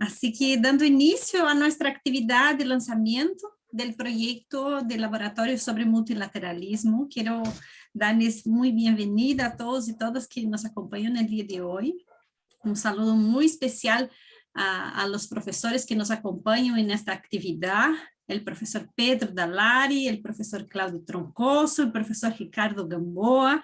Así que dando inicio a nuestra actividad de lanzamiento del proyecto de laboratorio sobre multilateralismo, quiero darles muy bienvenida a todos y todas que nos acompañan el día de hoy. Un saludo muy especial a los profesores que nos acompañan en esta actividad, el profesor Pedro Dalari, el profesor Claudio Troncoso, el profesor Ricardo Gamboa.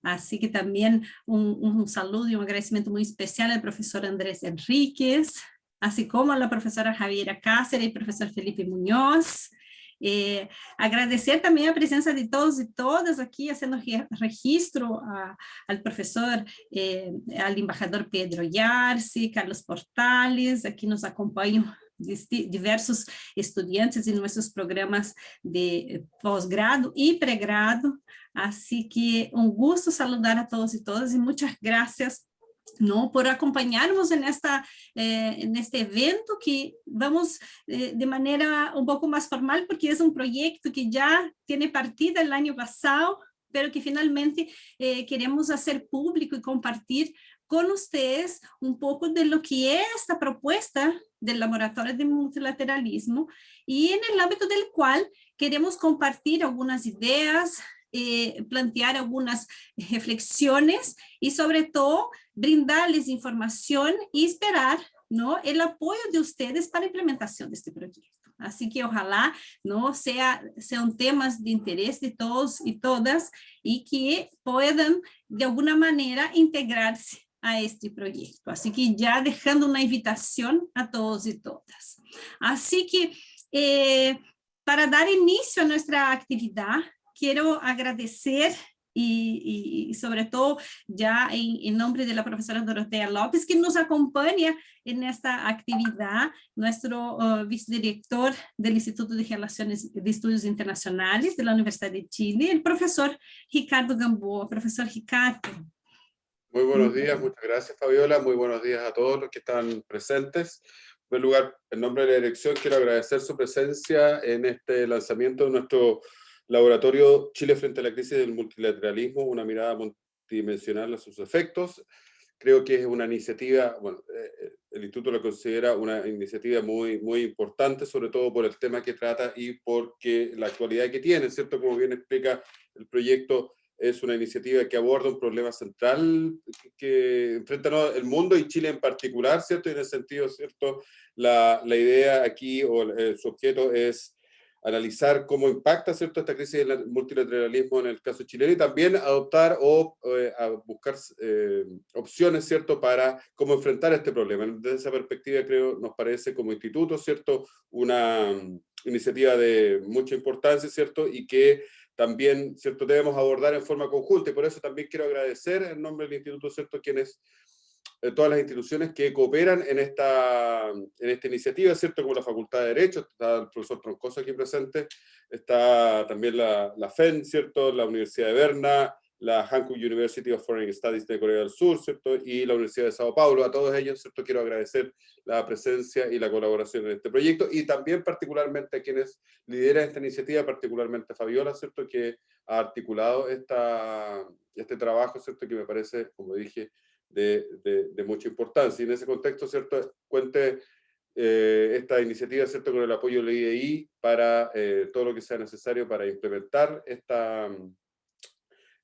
Así que también un saludo y un agradecimiento muy especial al profesor Andrés Enríquez, así como a la profesora Javiera Cáceres y profesor Felipe Muñoz. Agradecer también la presencia de todos y todas aquí, haciendo registro al profesor, al embajador Pedro Yarci, Carlos Portales, aquí nos acompañan diversos estudiantes en nuestros programas de posgrado y pregrado. Así que un gusto saludar a todos y todas y muchas gracias, ¿no?, por acompañarnos en este evento que vamos de manera un poco más formal, porque es un proyecto que ya tiene partida el año pasado, pero que finalmente queremos hacer público y compartir con ustedes un poco de lo que es esta propuesta del Laboratorio de Multilateralismo y en el ámbito del cual queremos compartir algunas ideas, plantear algunas reflexiones y sobre todo brindarles información y esperar, ¿no?, el apoyo de ustedes para la implementación de este proyecto. Así que ojalá, ¿no?, sean temas de interés de todos y todas y que puedan de alguna manera integrarse a este proyecto. Así que ya dejando una invitación a todos y todas. Así que para dar inicio a nuestra actividad, quiero agradecer y sobre todo ya en nombre de la profesora Dorotea López, que nos acompaña en esta actividad, nuestro vicedirector del Instituto de Relaciones de Estudios Internacionales de la Universidad de Chile, el profesor Ricardo Gamboa. Profesor Ricardo. Muy buenos días, muchas gracias Fabiola, muy buenos días a todos los que están presentes. En primer lugar, en nombre de la dirección quiero agradecer su presencia en este lanzamiento de nuestro laboratorio Chile frente a la crisis del multilateralismo, una mirada multidimensional a sus efectos. Creo que es una iniciativa, bueno, el Instituto lo considera una iniciativa muy, muy importante, sobre todo por el tema que trata y porque la actualidad que tiene, ¿cierto? Como bien explica el proyecto, es una iniciativa que aborda un problema central que enfrenta el mundo y Chile en particular, ¿cierto? Y en ese sentido, ¿cierto? La idea aquí, o su objeto es analizar cómo impacta, ¿cierto?, esta crisis del multilateralismo en el caso chileno y también adoptar o buscar opciones, ¿cierto?, para cómo enfrentar este problema. Desde esa perspectiva, creo, nos parece como instituto, ¿cierto?, una iniciativa de mucha importancia, ¿cierto?, y que también, ¿cierto?, debemos abordar en forma conjunta, y por eso también quiero agradecer en nombre del instituto, ¿cierto?, todas las instituciones que cooperan en esta iniciativa, ¿cierto?, como la Facultad de Derecho, está el profesor Troncoso aquí presente, está también la FEN, ¿cierto?, la Universidad de Berna, la Hankook University of Foreign Studies de Corea del Sur, ¿cierto?, y la Universidad de Sao Paulo. A todos ellos, ¿cierto?, quiero agradecer la presencia y la colaboración en este proyecto, y también particularmente a quienes lideran esta iniciativa, particularmente a Fabiola, ¿cierto?, que ha articulado este trabajo, ¿cierto?, que me parece, como dije, de mucha importancia. Y en ese contexto, ¿cierto?, cuente esta iniciativa, ¿cierto?, con el apoyo del IDI para todo lo que sea necesario para implementar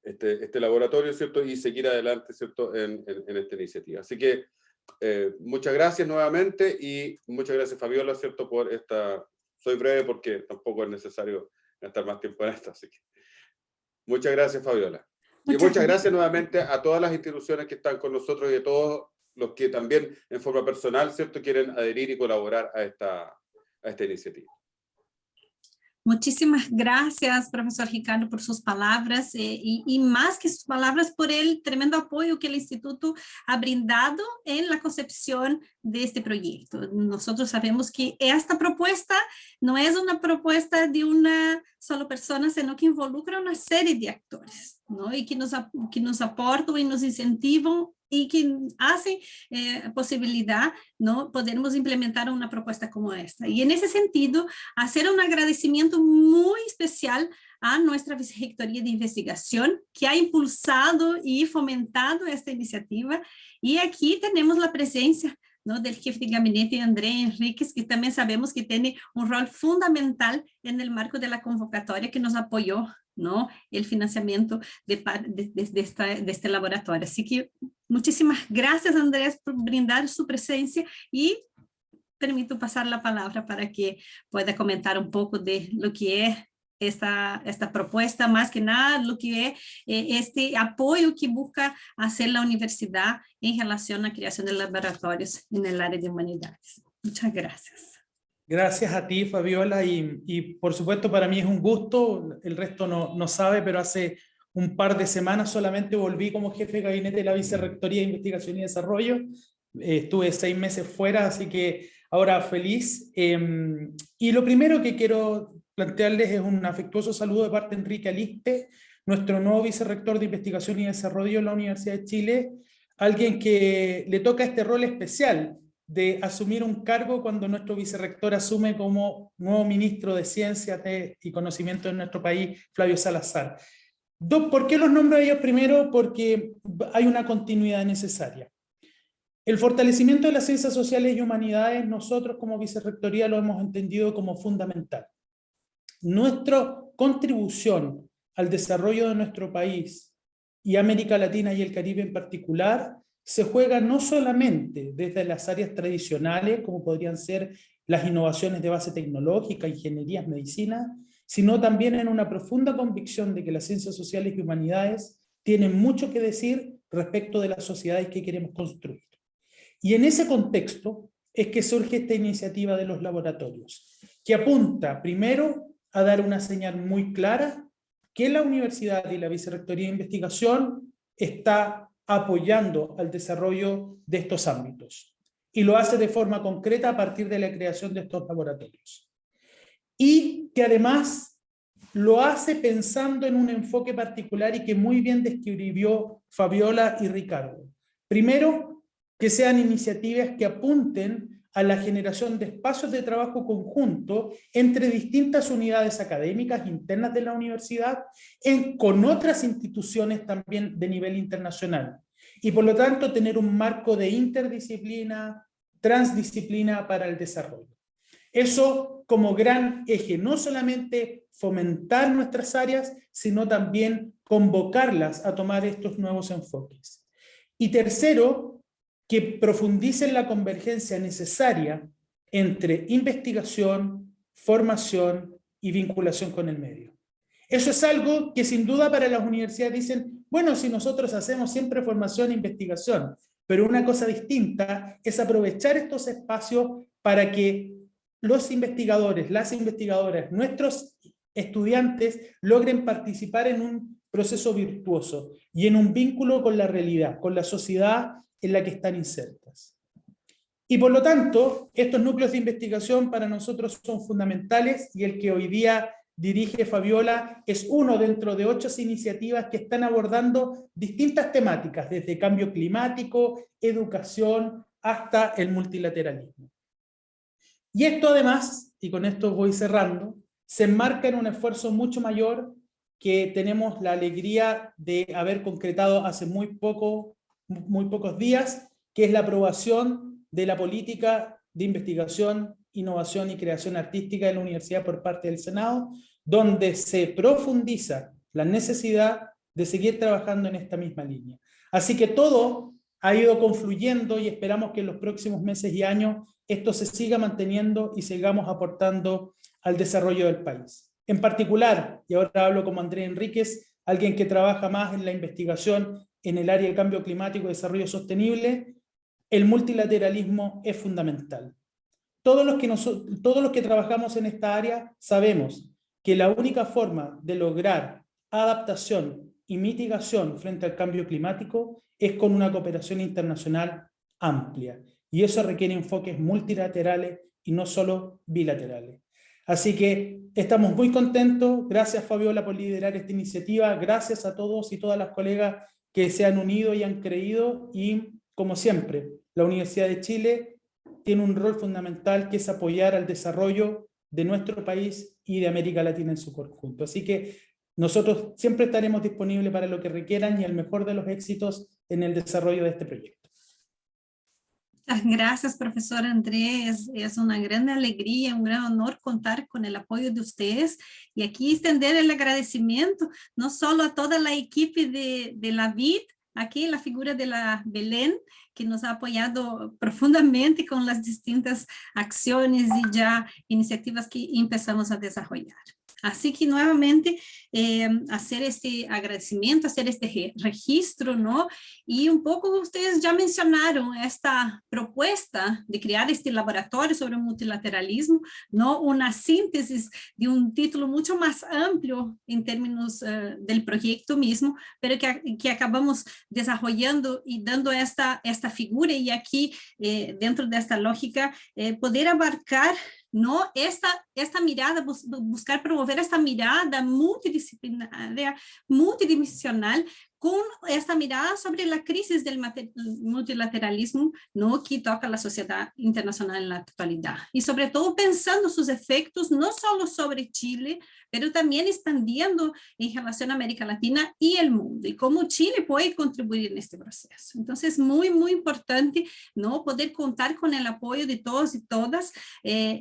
este laboratorio, ¿cierto?, y seguir adelante, ¿cierto?, en esta iniciativa. Así que muchas gracias nuevamente y muchas gracias Fabiola, ¿cierto?, por esta... Soy breve porque tampoco es necesario gastar más tiempo en esto, así que muchas gracias Fabiola. Y muchas gracias nuevamente a todas las instituciones que están con nosotros y a todos los que también en forma personal, ¿cierto?, quieren adherir y colaborar a esta iniciativa. Muchísimas gracias, profesor Ricardo, por sus palabras y más que sus palabras, por el tremendo apoyo que el Instituto ha brindado en la concepción de este proyecto. Nosotros sabemos que esta propuesta no es una propuesta de una sola persona, sino que involucra una serie de actores, ¿no?, y que nos aportan y nos incentivan y que hacen posibilidad, ¿no?, podermos implementar una propuesta como esta. Y en ese sentido, hacer un agradecimiento muy especial a nuestra Vicerrectoría de Investigación, que ha impulsado y fomentado esta iniciativa. Y aquí tenemos la presencia ¿no?, del jefe de gabinete André Enríquez, que también sabemos que tiene un rol fundamental en el marco de la convocatoria que nos apoyó, ¿no?, el financiamiento de este laboratorio. Así que muchísimas gracias, Andrés, por brindar su presencia, y permito pasar la palabra para que pueda comentar un poco de lo que es esta propuesta, más que nada lo que es este apoyo que busca hacer la universidad en relación a la creación de laboratorios en el área de humanidades. Muchas gracias. Gracias a ti, Fabiola, y por supuesto para mí es un gusto, el resto no sabe, pero hace un par de semanas solamente volví como jefe de gabinete de la Vicerrectoría de Investigación y Desarrollo. Estuve 6 meses fuera, así que ahora feliz. Y lo primero que quiero plantearles es un afectuoso saludo de parte de Enrique Aliste, nuestro nuevo vicerrector de Investigación y Desarrollo en la Universidad de Chile, alguien que le toca este rol especial de asumir un cargo cuando nuestro vicerrector asume como nuevo ministro de Ciencia y Conocimiento en nuestro país, Flavio Salazar. ¿Por qué los nombro a ellos? Primero, porque hay una continuidad necesaria. El fortalecimiento de las ciencias sociales y humanidades, nosotros como vicerrectoría lo hemos entendido como fundamental. Nuestra contribución al desarrollo de nuestro país y América Latina y el Caribe en particular se juega no solamente desde las áreas tradicionales, como podrían ser las innovaciones de base tecnológica, ingenierías, medicina, sino también en una profunda convicción de que las ciencias sociales y humanidades tienen mucho que decir respecto de las sociedades que queremos construir. Y en ese contexto es que surge esta iniciativa de los laboratorios, que apunta primero a dar una señal muy clara que la universidad y la Vicerrectoría de Investigación está apoyando al desarrollo de estos ámbitos. Y lo hace de forma concreta a partir de la creación de estos laboratorios. Y que además lo hace pensando en un enfoque particular y que muy bien describió Fabiola y Ricardo. Primero, que sean iniciativas que apunten a la generación de espacios de trabajo conjunto entre distintas unidades académicas internas de la universidad con otras instituciones también de nivel internacional. Y por lo tanto tener un marco de interdisciplina, transdisciplina para el desarrollo. Eso como gran eje, no solamente fomentar nuestras áreas, sino también convocarlas a tomar estos nuevos enfoques. Y tercero, que profundicen la convergencia necesaria entre investigación, formación y vinculación con el medio. Eso es algo que sin duda para las universidades dicen, bueno, si nosotros hacemos siempre formación e investigación, pero una cosa distinta es aprovechar estos espacios para que los investigadores, las investigadoras, nuestros estudiantes logren participar en un proceso virtuoso y en un vínculo con la realidad, con la sociedad en la que están insertas. Y por lo tanto, estos núcleos de investigación para nosotros son fundamentales y el que hoy día dirige Fabiola es uno dentro de 8 iniciativas que están abordando distintas temáticas, desde cambio climático, educación, hasta el multilateralismo. Y esto además, y con esto voy cerrando, se enmarca en un esfuerzo mucho mayor que tenemos la alegría de haber concretado hace muy pocos días, que es la aprobación de la política de investigación, innovación y creación artística de la universidad por parte del Senado, donde se profundiza la necesidad de seguir trabajando en esta misma línea. Así que todo ha ido confluyendo y esperamos que en los próximos meses y años esto se siga manteniendo y sigamos aportando al desarrollo del país. En particular, y ahora hablo como Andrés Enríquez, alguien que trabaja más en la investigación en el área de cambio climático y desarrollo sostenible, el multilateralismo es fundamental. Todos los que trabajamos en esta área sabemos que la única forma de lograr adaptación y mitigación frente al cambio climático es con una cooperación internacional amplia. Y eso requiere enfoques multilaterales y no solo bilaterales. Así que estamos muy contentos. Gracias, Fabiola, por liderar esta iniciativa. Gracias a todos y todas las colegas que se han unido y han creído. Y, como siempre, la Universidad de Chile tiene un rol fundamental que es apoyar al desarrollo de nuestro país y de América Latina en su conjunto. Así que nosotros siempre estaremos disponibles para lo que requieran y el mejor de los éxitos en el desarrollo de este proyecto. Muchas gracias, profesor Andrés. Es una gran alegría, un gran honor contar con el apoyo de ustedes y aquí extender el agradecimiento, no solo a toda la equipe de la VID, aquí la figura de la Belén, que nos ha apoyado profundamente con las distintas acciones y ya iniciativas que empezamos a desarrollar. Así que nuevamente hacer este agradecimiento, hacer este registro, ¿no? Y un poco ustedes ya mencionaron esta propuesta de crear este laboratorio sobre multilateralismo, ¿no? Una síntesis de un título mucho más amplio en términos del proyecto mismo, pero que acabamos desarrollando y dando esta figura y aquí dentro de esta lógica poder abarcar ¿no? Esta mirada, buscar promover esta mirada multidisciplinaria, multidimensional, con esta mirada sobre la crisis del multilateralismo, ¿no? Que toca a la sociedad internacional en la actualidad. Y sobre todo pensando sus efectos, no solo sobre Chile, pero también expandiendo en relación a América Latina y el mundo, y cómo Chile puede contribuir en este proceso. Entonces, muy, muy importante, ¿no? Poder contar con el apoyo de todos y todas,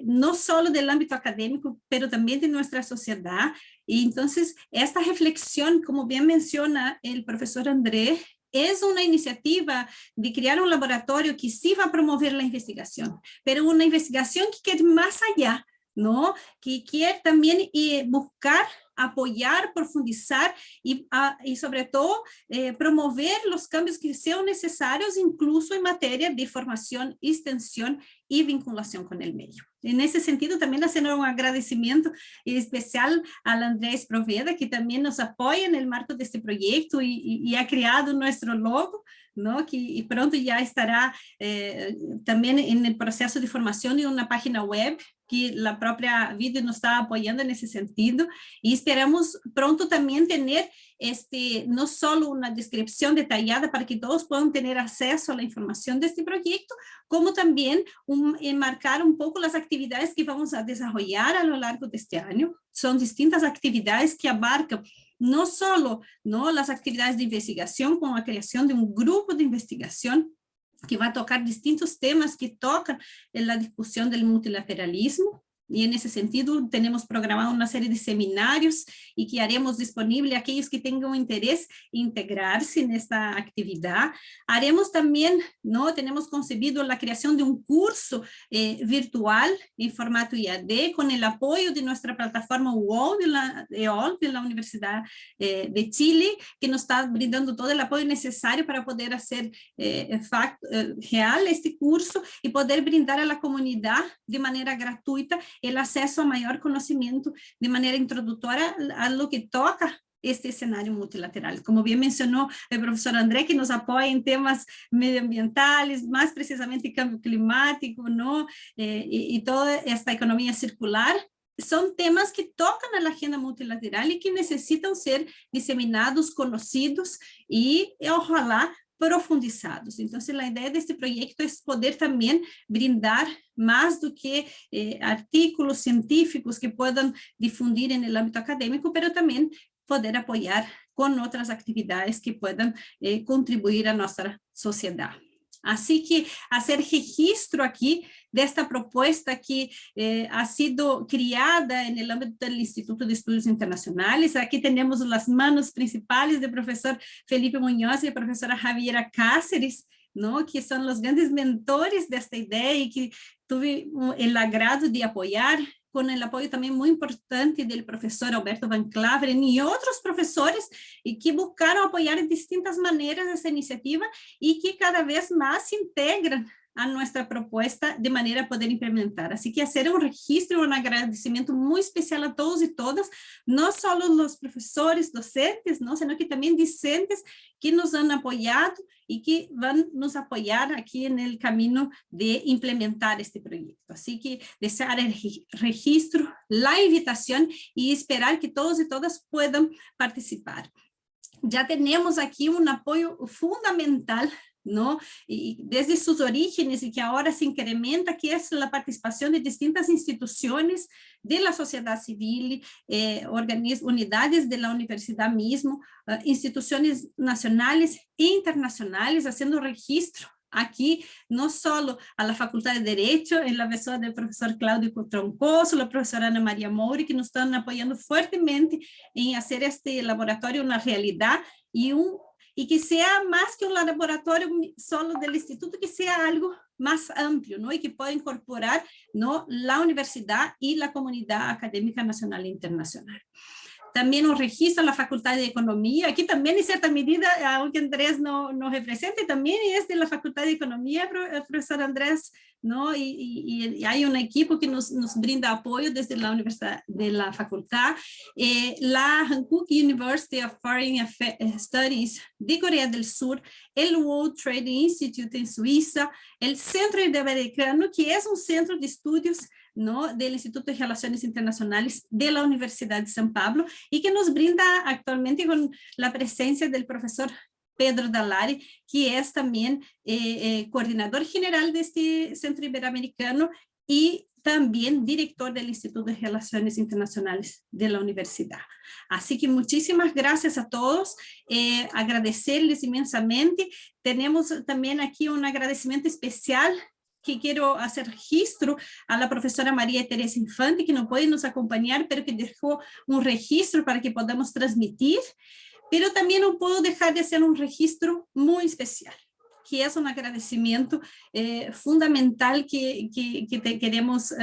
no solo del ámbito académico, pero también de nuestra sociedad. Y entonces, esta reflexión, como bien menciona el profesor Andrés, es una iniciativa de crear un laboratorio que sí va a promover la investigación, pero una investigación que quede más allá, ¿no? Que quiere también buscar apoyar, profundizar y sobre todo promover los cambios que sean necesarios incluso en materia de formación, extensión y vinculación con el medio. En ese sentido, también hacer un agradecimiento especial al Andrés Proveda, que también nos apoya en el marco de este proyecto y ha creado nuestro logo, ¿no? Que pronto ya estará también en el proceso de formación de una página web que la propia VID nos está apoyando en ese sentido y esperamos pronto también tener no solo una descripción detallada para que todos puedan tener acceso a la información de este proyecto, como también enmarcar un poco las actividades que vamos a desarrollar a lo largo de este año. Son distintas actividades que abarcan no solo, ¿no?, las actividades de investigación con la creación de un grupo de investigación que va a tocar distintos temas que tocan en la discusión del multilateralismo, y en ese sentido tenemos programado una serie de seminarios y que haremos disponible a aquellos que tengan interés en integrarse en esta actividad. Haremos también, ¿no?, tenemos concebido la creación de un curso virtual en formato IAD con el apoyo de nuestra plataforma UOL de la Universidad de Chile, que nos está brindando todo el apoyo necesario para poder hacer real este curso y poder brindar a la comunidad de manera gratuita el acceso a mayor conocimiento de manera introductoria a lo que toca este escenario multilateral. Como bien mencionó el profesor André, que nos apoya en temas medioambientales, más precisamente cambio climático, ¿no? Y toda esta economía circular, son temas que tocan a la agenda multilateral y que necesitan ser diseminados, conocidos y ojalá profundizados. Entonces, la idea de este proyecto es poder también brindar más do que artículos científicos que puedan difundir en el ámbito académico, pero también poder apoyar con otras actividades que puedan contribuir a nuestra sociedad. Así que hacer registro aquí de esta propuesta que ha sido criada en el ámbito del Instituto de Estudios Internacionales. Aquí tenemos las manos principales del profesor Felipe Muñoz y la profesora Javiera Cáceres, ¿no?, que son los grandes mentores de esta idea y que tuve el agrado de apoyar, con el apoyo también muy importante del profesor Alberto Van Claveren y otros profesores y que buscaron apoyar de distintas maneras esa iniciativa y que cada vez más se integran a nuestra propuesta de manera a poder implementar. Así que hacer un registro, un agradecimiento muy especial a todos y todas, no solo los profesores, docentes, ¿no?, sino que también discentes que nos han apoyado y que van a nos apoyar aquí en el camino de implementar este proyecto. Así que desear el registro, la invitación y esperar que todos y todas puedan participar. Ya tenemos aquí un apoyo fundamental, ¿no?, y desde sus orígenes y que ahora se incrementa, que es la participación de distintas instituciones de la sociedad civil, unidades de la universidad mismo, instituciones nacionales e internacionales, haciendo registro aquí no solo a la Facultad de Derecho, en la persona del profesor Claudio Troncoso, la profesora Ana María Mouri, que nos están apoyando fuertemente en hacer este laboratorio una realidad y que sea más que un laboratorio solo del instituto, que sea algo más amplio, ¿no? Y que pueda incorporar, ¿no?, la universidad y la comunidad académica nacional e internacional. También nos registra la Facultad de Economía, aquí también en cierta medida, aunque Andrés no represente, también es de la Facultad de Economía, el profesor Andrés, ¿no? Y hay un equipo que nos brinda apoyo desde la universidad, de la facultad. La Hankook University of Foreign Studies de Corea del Sur, el World Trade Institute en Suiza, el Centro Interamericano, que es un centro de estudios, ¿no?, del Instituto de Relaciones Internacionales de la Universidad de San Pablo, y que nos brinda actualmente con la presencia del profesor Pedro Dallari, que es también coordinador general de este Centro Iberoamericano y también director del Instituto de Relaciones Internacionales de la Universidad. Así que muchísimas gracias a todos, agradecerles inmensamente. Tenemos también aquí un agradecimiento especial que quiero hacer registro a la profesora María Teresa Infante, que no puede nos acompañar, pero que dejó un registro para que podamos transmitir, pero también no puedo dejar de hacer un registro muy especial, que es un agradecimiento fundamental que queremos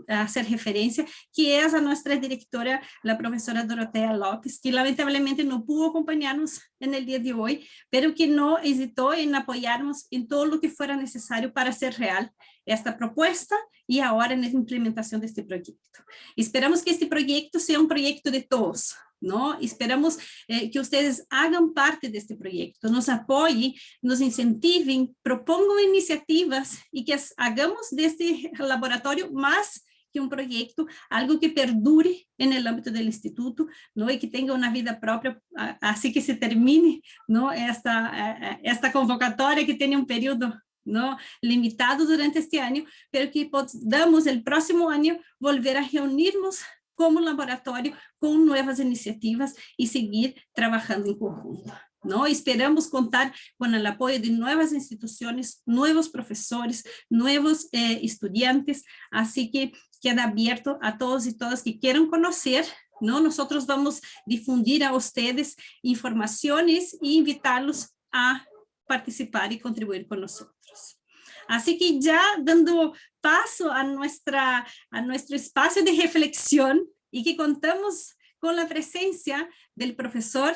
hacer referencia, que es a nuestra directora, la profesora Dorotea López, que lamentablemente no pudo acompañarnos en el día de hoy, pero que no hesitó en apoyarnos en todo lo que fuera necesario para hacer real esta propuesta y ahora en la implementación de este proyecto. Esperamos que este proyecto sea un proyecto de todos, ¿no? Esperamos que ustedes hagan parte de este proyecto, nos apoyen, nos incentiven, propongan iniciativas y que hagamos de este laboratorio más que un proyecto, algo que perdure en el ámbito del instituto, ¿no? Y que tenga una vida propia, así que se termine, ¿no?, esta convocatoria que tiene un periodo, ¿no?, limitado durante este año, pero que podamos el próximo año volver a reunirnos como laboratorio con nuevas iniciativas y seguir trabajando en conjunto, ¿no? Esperamos contar con el apoyo de nuevas instituciones, nuevos profesores, nuevos estudiantes, así que queda abierto a todos y todas que quieran conocer, ¿no? Nosotros vamos a difundir a ustedes informaciones e invitarlos a participar y contribuir con nosotros. Así que ya dando paso a nuestro espacio de reflexión y que contamos con la presencia del profesor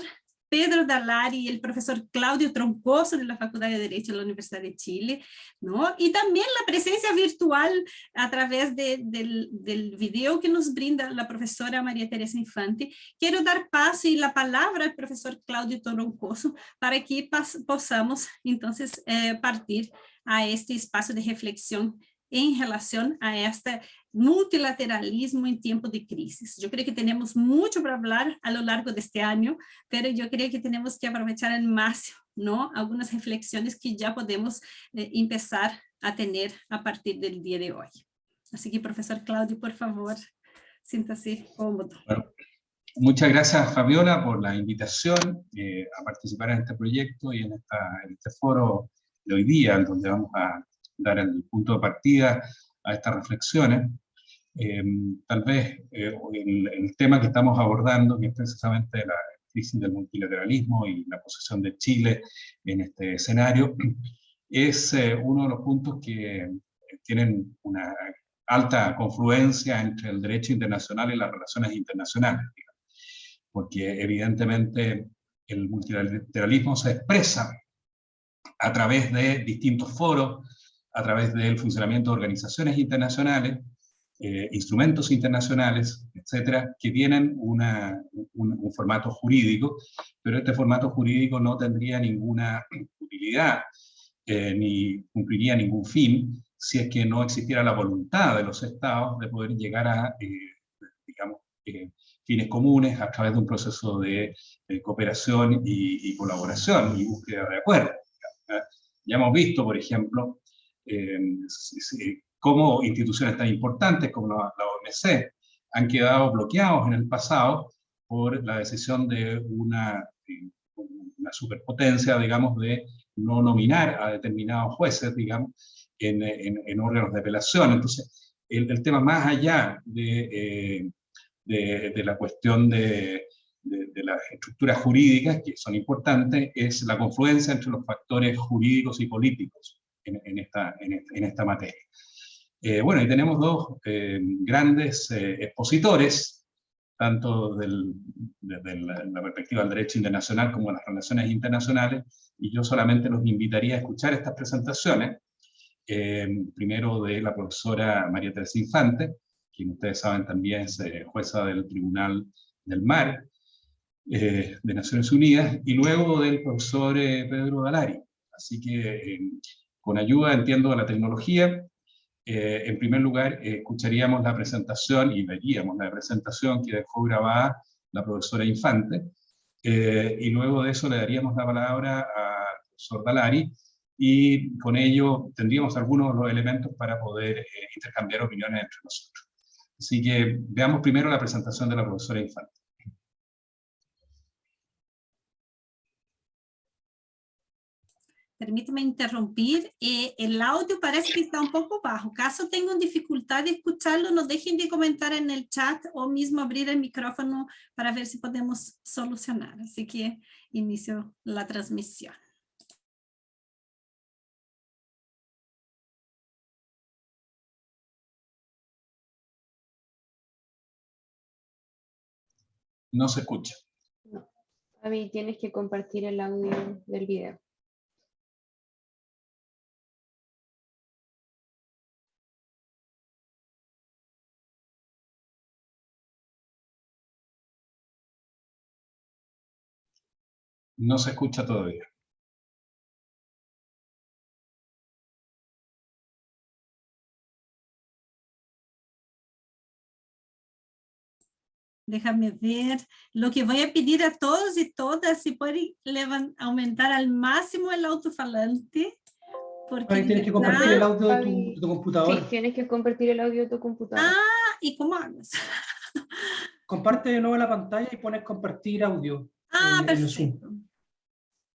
Pedro Dallari y el profesor Claudio Troncoso de la Facultad de Derecho de la Universidad de Chile, ¿no? Y también la presencia virtual a través del video que nos brinda la profesora María Teresa Infante. Quiero dar paso y la palabra al profesor Claudio Troncoso para que podamos entonces partir a este espacio de reflexión en relación a este multilateralismo en tiempo de crisis. Yo creo que tenemos mucho para hablar a lo largo de este año, pero yo creo que tenemos que aprovechar al máximo, ¿no?, algunas reflexiones que ya podemos empezar a tener a partir del día de hoy. Así que, profesor Claudio, por favor, siéntase cómodo. Bueno, muchas gracias, Fabiola, por la invitación a participar en este proyecto y en este foro de hoy día, en donde vamos a dar el punto de partida a estas reflexiones. Tal vez el tema que estamos abordando, que es precisamente la crisis del multilateralismo y la posición de Chile en este escenario, es uno de los puntos que tienen una alta confluencia entre el derecho internacional y las relaciones internacionales, digamos, porque evidentemente el multilateralismo se expresa a través de distintos foros, a través del funcionamiento de organizaciones internacionales, instrumentos internacionales, etcétera, que tienen un formato jurídico, pero este formato jurídico no tendría ninguna utilidad ni cumpliría ningún fin si es que no existiera la voluntad de los estados de poder llegar a, digamos, fines comunes a través de un proceso de cooperación y colaboración y búsqueda de acuerdos. Ya hemos visto, por ejemplo, cómo instituciones tan importantes como la OMC han quedado bloqueados en el pasado por la decisión de una superpotencia, digamos, de no nominar a determinados jueces, digamos, en órganos de apelación. Entonces, el tema más allá de la cuestión de las estructuras jurídicas, que son importantes, es la confluencia entre los factores jurídicos y políticos en esta materia. Bueno, y tenemos dos grandes expositores, tanto desde la perspectiva del derecho internacional como de las relaciones internacionales, y yo solamente los invitaría a escuchar estas presentaciones, primero de la profesora María Teresa Infante, quien ustedes saben también es jueza del Tribunal del Mar de Naciones Unidas, y luego del profesor Pedro Dalari. Así que con ayuda, entiendo, de la tecnología, en primer lugar escucharíamos la presentación y veríamos la presentación que dejó grabada la profesora Infante, y luego de eso le daríamos la palabra al profesor Dalari, y con ello tendríamos algunos de los elementos para poder intercambiar opiniones entre nosotros. Así que veamos primero la presentación de la profesora Infante. Permítame interrumpir, el audio parece que está un poco bajo. Caso tengan dificultad de escucharlo, no dejen de comentar en el chat o mismo abrir el micrófono para ver si podemos solucionar. Así que inicio la transmisión. No se escucha. No. Fabi, tienes que compartir el audio del video. No se escucha todavía. Déjame ver. Lo que voy a pedir a todos y todas, si pueden aumentar al máximo el alto-falante. Porque Ahí tienes que compartir el audio Fabi, de tu computador. Sí, tienes que compartir el audio de tu computadora. Ah, ¿y cómo hagas? Comparte de nuevo la pantalla y pones compartir audio. Ah, en el Zoom.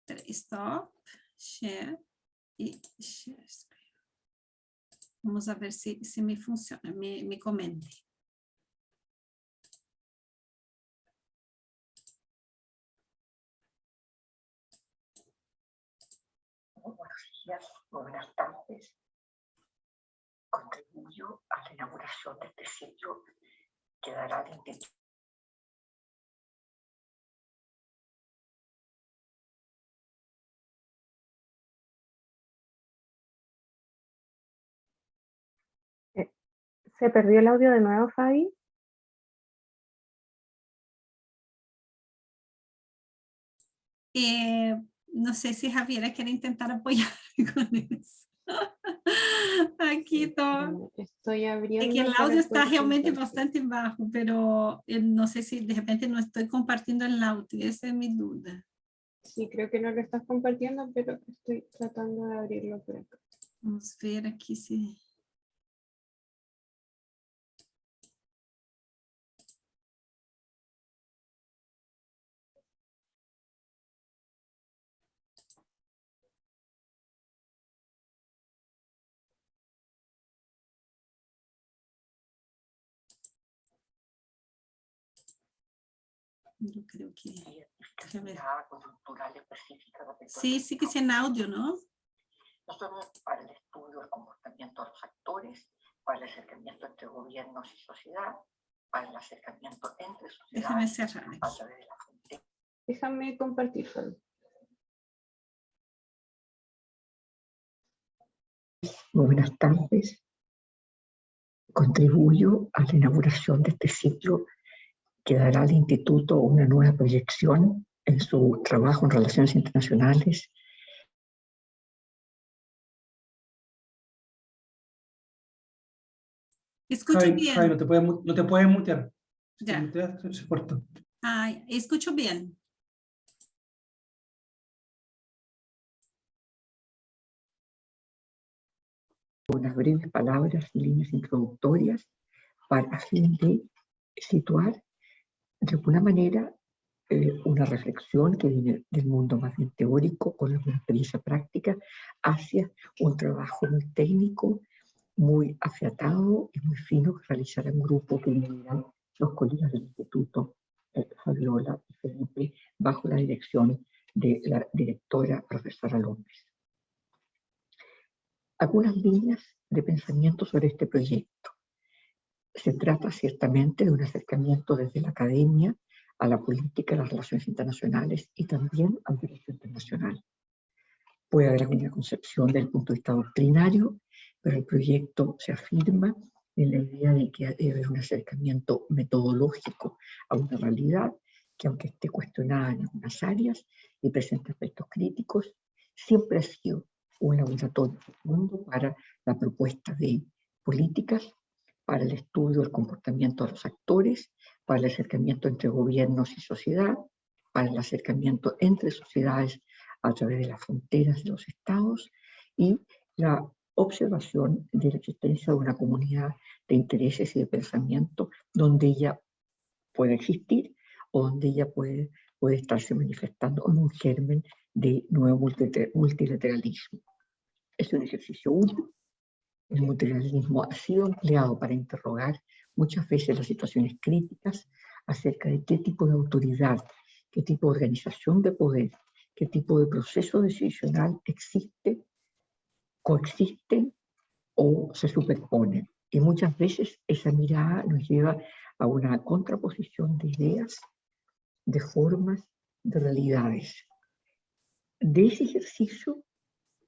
perfecto. Stop, share y share screen. Vamos a ver si me funciona, me comente. Muy buenos días, muy buenas tardes. Contribuyo a la inauguración de este sitio que dará de intención. ¿Se perdió el audio de nuevo, Fabi? No sé si Javiera quiere intentar apoyarme con eso. Aquí todo. Estoy abriendo. Es que el para audio está poder realmente compartir. bastante bajo, pero no sé si de repente no estoy compartiendo el audio, esa es mi duda. Sí, creo que no lo estás compartiendo, pero estoy tratando de abrirlo por acá. Vamos a ver aquí si... Yo creo que... Cultural específica. Sí que es en audio, ¿no? Nosotros, para el estudio del comportamiento de los actores, para el acercamiento entre gobiernos y sociedad, para el acercamiento entre sociedades, Déjame cerrar a aquí. través de la frontera. Déjame compartir, Fabi. Muy buenas tardes. Contribuyo a la inauguración de este sitio que dará al Instituto una nueva proyección en su trabajo en relaciones internacionales. Escucho Javi, bien. Javi, no te puedes mutear. Si Ya. te muteas, se corta. Ay, escucho bien. Unas breves palabras y líneas introductorias para a fin de situar de alguna manera una reflexión que viene del mundo más bien teórico, con una experiencia práctica, hacia un trabajo muy técnico, muy afiatado y muy fino que realizará un grupo que lideran los colegas del Instituto, Fabiola y Felipe, bajo la dirección de la directora profesora López. Algunas líneas de pensamiento sobre este proyecto. Se trata ciertamente de un acercamiento desde la academia a la política, a las relaciones internacionales y también al derecho internacional. Puede haber alguna concepción desde el punto de vista doctrinario, pero el proyecto se afirma en la idea de que debe haber un acercamiento metodológico a una realidad que, aunque esté cuestionada en algunas áreas y presenta aspectos críticos, siempre ha sido un laboratorio profundo para la propuesta de políticas, para el estudio del comportamiento de los actores, para el acercamiento entre gobiernos y sociedad, para el acercamiento entre sociedades a través de las fronteras de los estados y la observación de la existencia de una comunidad de intereses y de pensamiento donde ella puede existir o donde ella puede estarse manifestando en un germen de nuevo multilateralismo. Es un ejercicio útil. El multilateralismo ha sido empleado para interrogar muchas veces las situaciones críticas acerca de qué tipo de autoridad, qué tipo de organización de poder, qué tipo de proceso decisional existe, coexiste o se superpone. Y muchas veces esa mirada nos lleva a una contraposición de ideas, de formas, de realidades. De ese ejercicio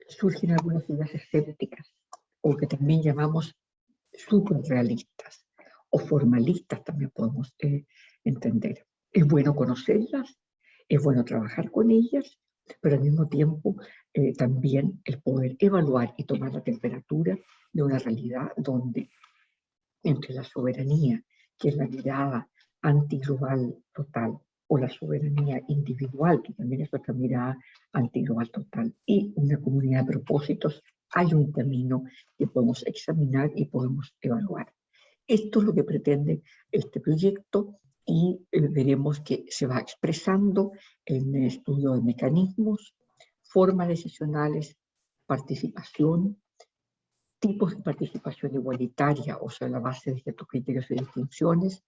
surgen algunas ideas escépticas, o que también llamamos superrealistas, o formalistas también podemos entender. Es bueno conocerlas, es bueno trabajar con ellas, pero al mismo tiempo también el poder evaluar y tomar la temperatura de una realidad donde entre la soberanía, que es la mirada antiglobal total, o la soberanía individual, que también es otra mirada antiglobal total, y una comunidad de propósitos, hay un camino que podemos examinar y podemos evaluar. Esto es lo que pretende este proyecto y veremos que se va expresando en el estudio de mecanismos, formas decisionales, participación, tipos de participación igualitaria, o sea, la base de ciertos criterios y distinciones,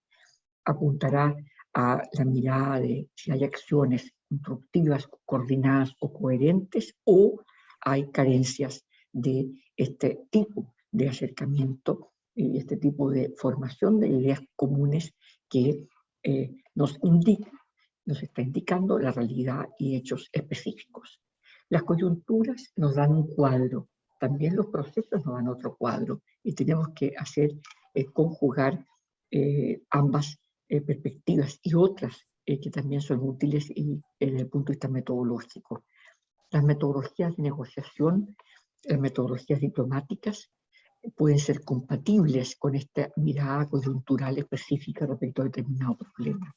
apuntará a la mirada de si hay acciones constructivas, coordinadas o coherentes, o hay carencias de este tipo de acercamiento y este tipo de formación de ideas comunes que nos está indicando la realidad y hechos específicos. Las coyunturas nos dan un cuadro, también los procesos nos dan otro cuadro, y tenemos que hacer conjugar ambas perspectivas y otras que también son útiles y, desde el punto de vista metodológico. Las metodologías de negociación, las metodologías diplomáticas pueden ser compatibles con esta mirada coyuntural específica respecto a determinado problema.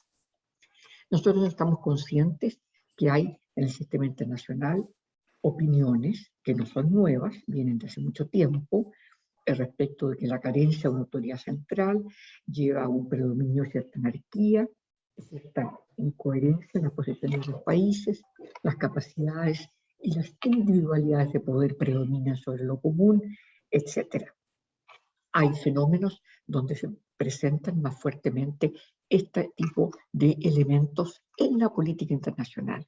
Nosotros estamos conscientes que hay en el sistema internacional opiniones que no son nuevas, vienen de hace mucho tiempo, respecto de que la carencia de una autoridad central lleva a un predominio de cierta anarquía, cierta incoherencia en las posiciones de los países, las capacidades y las individualidades de poder predominan sobre lo común, etc. Hay fenómenos donde se presentan más fuertemente este tipo de elementos en la política internacional.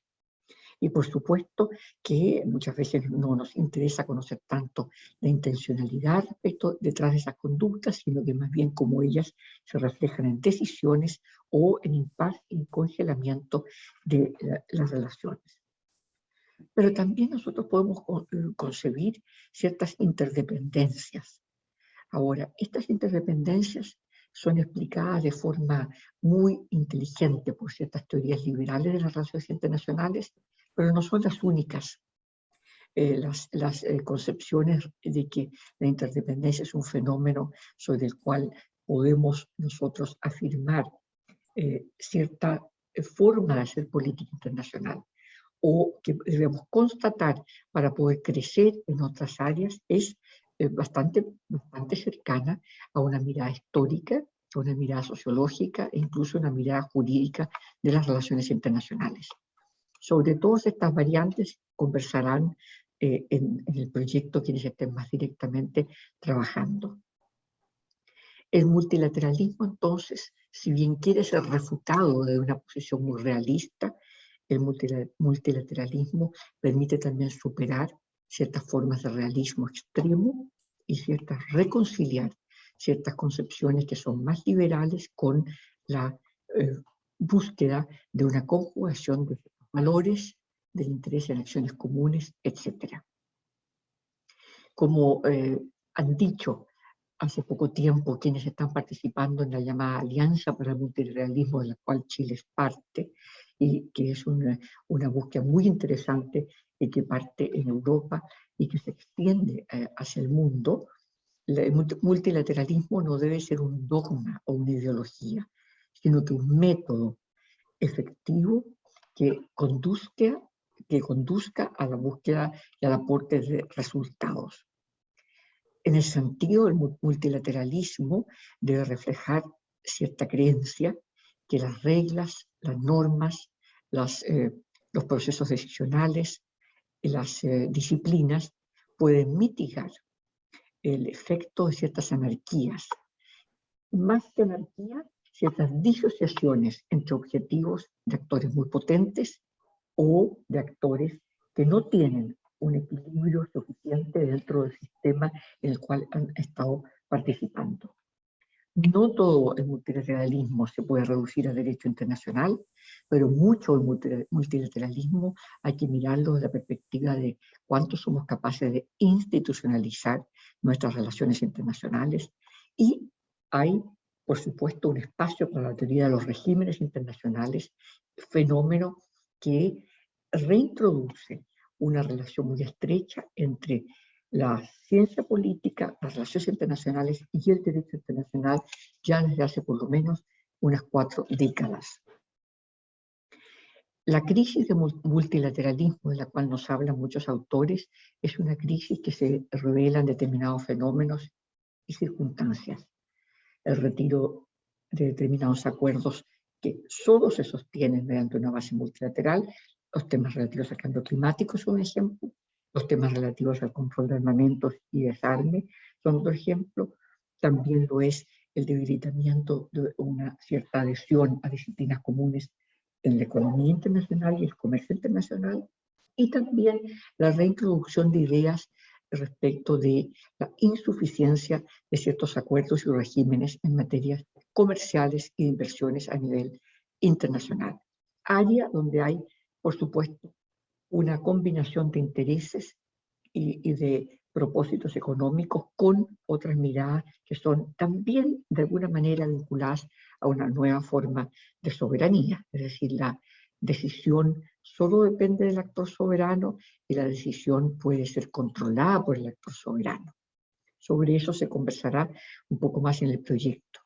Y por supuesto que muchas veces no nos interesa conocer tanto la intencionalidad detrás de esas conductas, sino que más bien cómo ellas se reflejan en decisiones o en impasse y congelamiento de las relaciones. Pero también nosotros podemos concebir ciertas interdependencias. Ahora, estas interdependencias son explicadas de forma muy inteligente por ciertas teorías liberales de las relaciones internacionales, pero no son las únicas. Las concepciones de que la interdependencia es un fenómeno sobre el cual podemos nosotros afirmar cierta forma de hacer política internacional, o que debemos constatar para poder crecer en otras áreas, es bastante cercana a una mirada histórica una mirada sociológica e incluso una mirada jurídica de las relaciones internacionales. Sobre todas estas variantes conversarán en el proyecto quienes estén más directamente trabajando. El multilateralismo, entonces, si bien quiere ser refutado de una posición muy realista, el multilateralismo permite también superar ciertas formas de realismo extremo y reconciliar ciertas concepciones que son más liberales con la búsqueda de una conjugación de valores, del interés en acciones comunes, etc. Como han dicho hace poco tiempo quienes están participando en la llamada Alianza para el Multilateralismo, de la cual Chile es parte, y que es una búsqueda muy interesante y que parte en Europa y que se extiende hacia el mundo. El multilateralismo no debe ser un dogma o una ideología, sino que un método efectivo que conduzca a la búsqueda y al aporte de resultados. En ese sentido, el multilateralismo debe reflejar cierta creencia que las reglas, las normas, los procesos decisionales, las disciplinas pueden mitigar el efecto de ciertas anarquías. Más que anarquía, ciertas disociaciones entre objetivos de actores muy potentes o de actores que no tienen un equilibrio suficiente dentro del sistema en el cual han estado participando. No todo el multilateralismo se puede reducir a derecho internacional, pero mucho el multilateralismo hay que mirarlo desde la perspectiva de cuánto somos capaces de institucionalizar nuestras relaciones internacionales, y hay, por supuesto, un espacio para la teoría de los regímenes internacionales, fenómeno que reintroduce una relación muy estrecha entre la ciencia política, las relaciones internacionales y el derecho internacional ya desde hace por lo menos unas 4 décadas. La crisis de multilateralismo de la cual nos hablan muchos autores es una crisis que se revela en determinados fenómenos y circunstancias. El retiro de determinados acuerdos que solo se sostienen mediante una base multilateral. Los temas relativos al cambio climático son un ejemplo. Los temas relativos al control de armamentos y desarme son otro ejemplo. También lo es el debilitamiento de una cierta adhesión a disciplinas comunes en la economía internacional y el comercio internacional, y también la reintroducción de ideas respecto de la insuficiencia de ciertos acuerdos y regímenes en materias comerciales y de inversiones a nivel internacional. Área donde hay, por supuesto, una combinación de intereses y de propósitos económicos con otras miradas que son también de alguna manera vinculadas a una nueva forma de soberanía. Es decir, la decisión solo depende del actor soberano y la decisión puede ser controlada por el actor soberano. Sobre eso se conversará un poco más en el proyecto.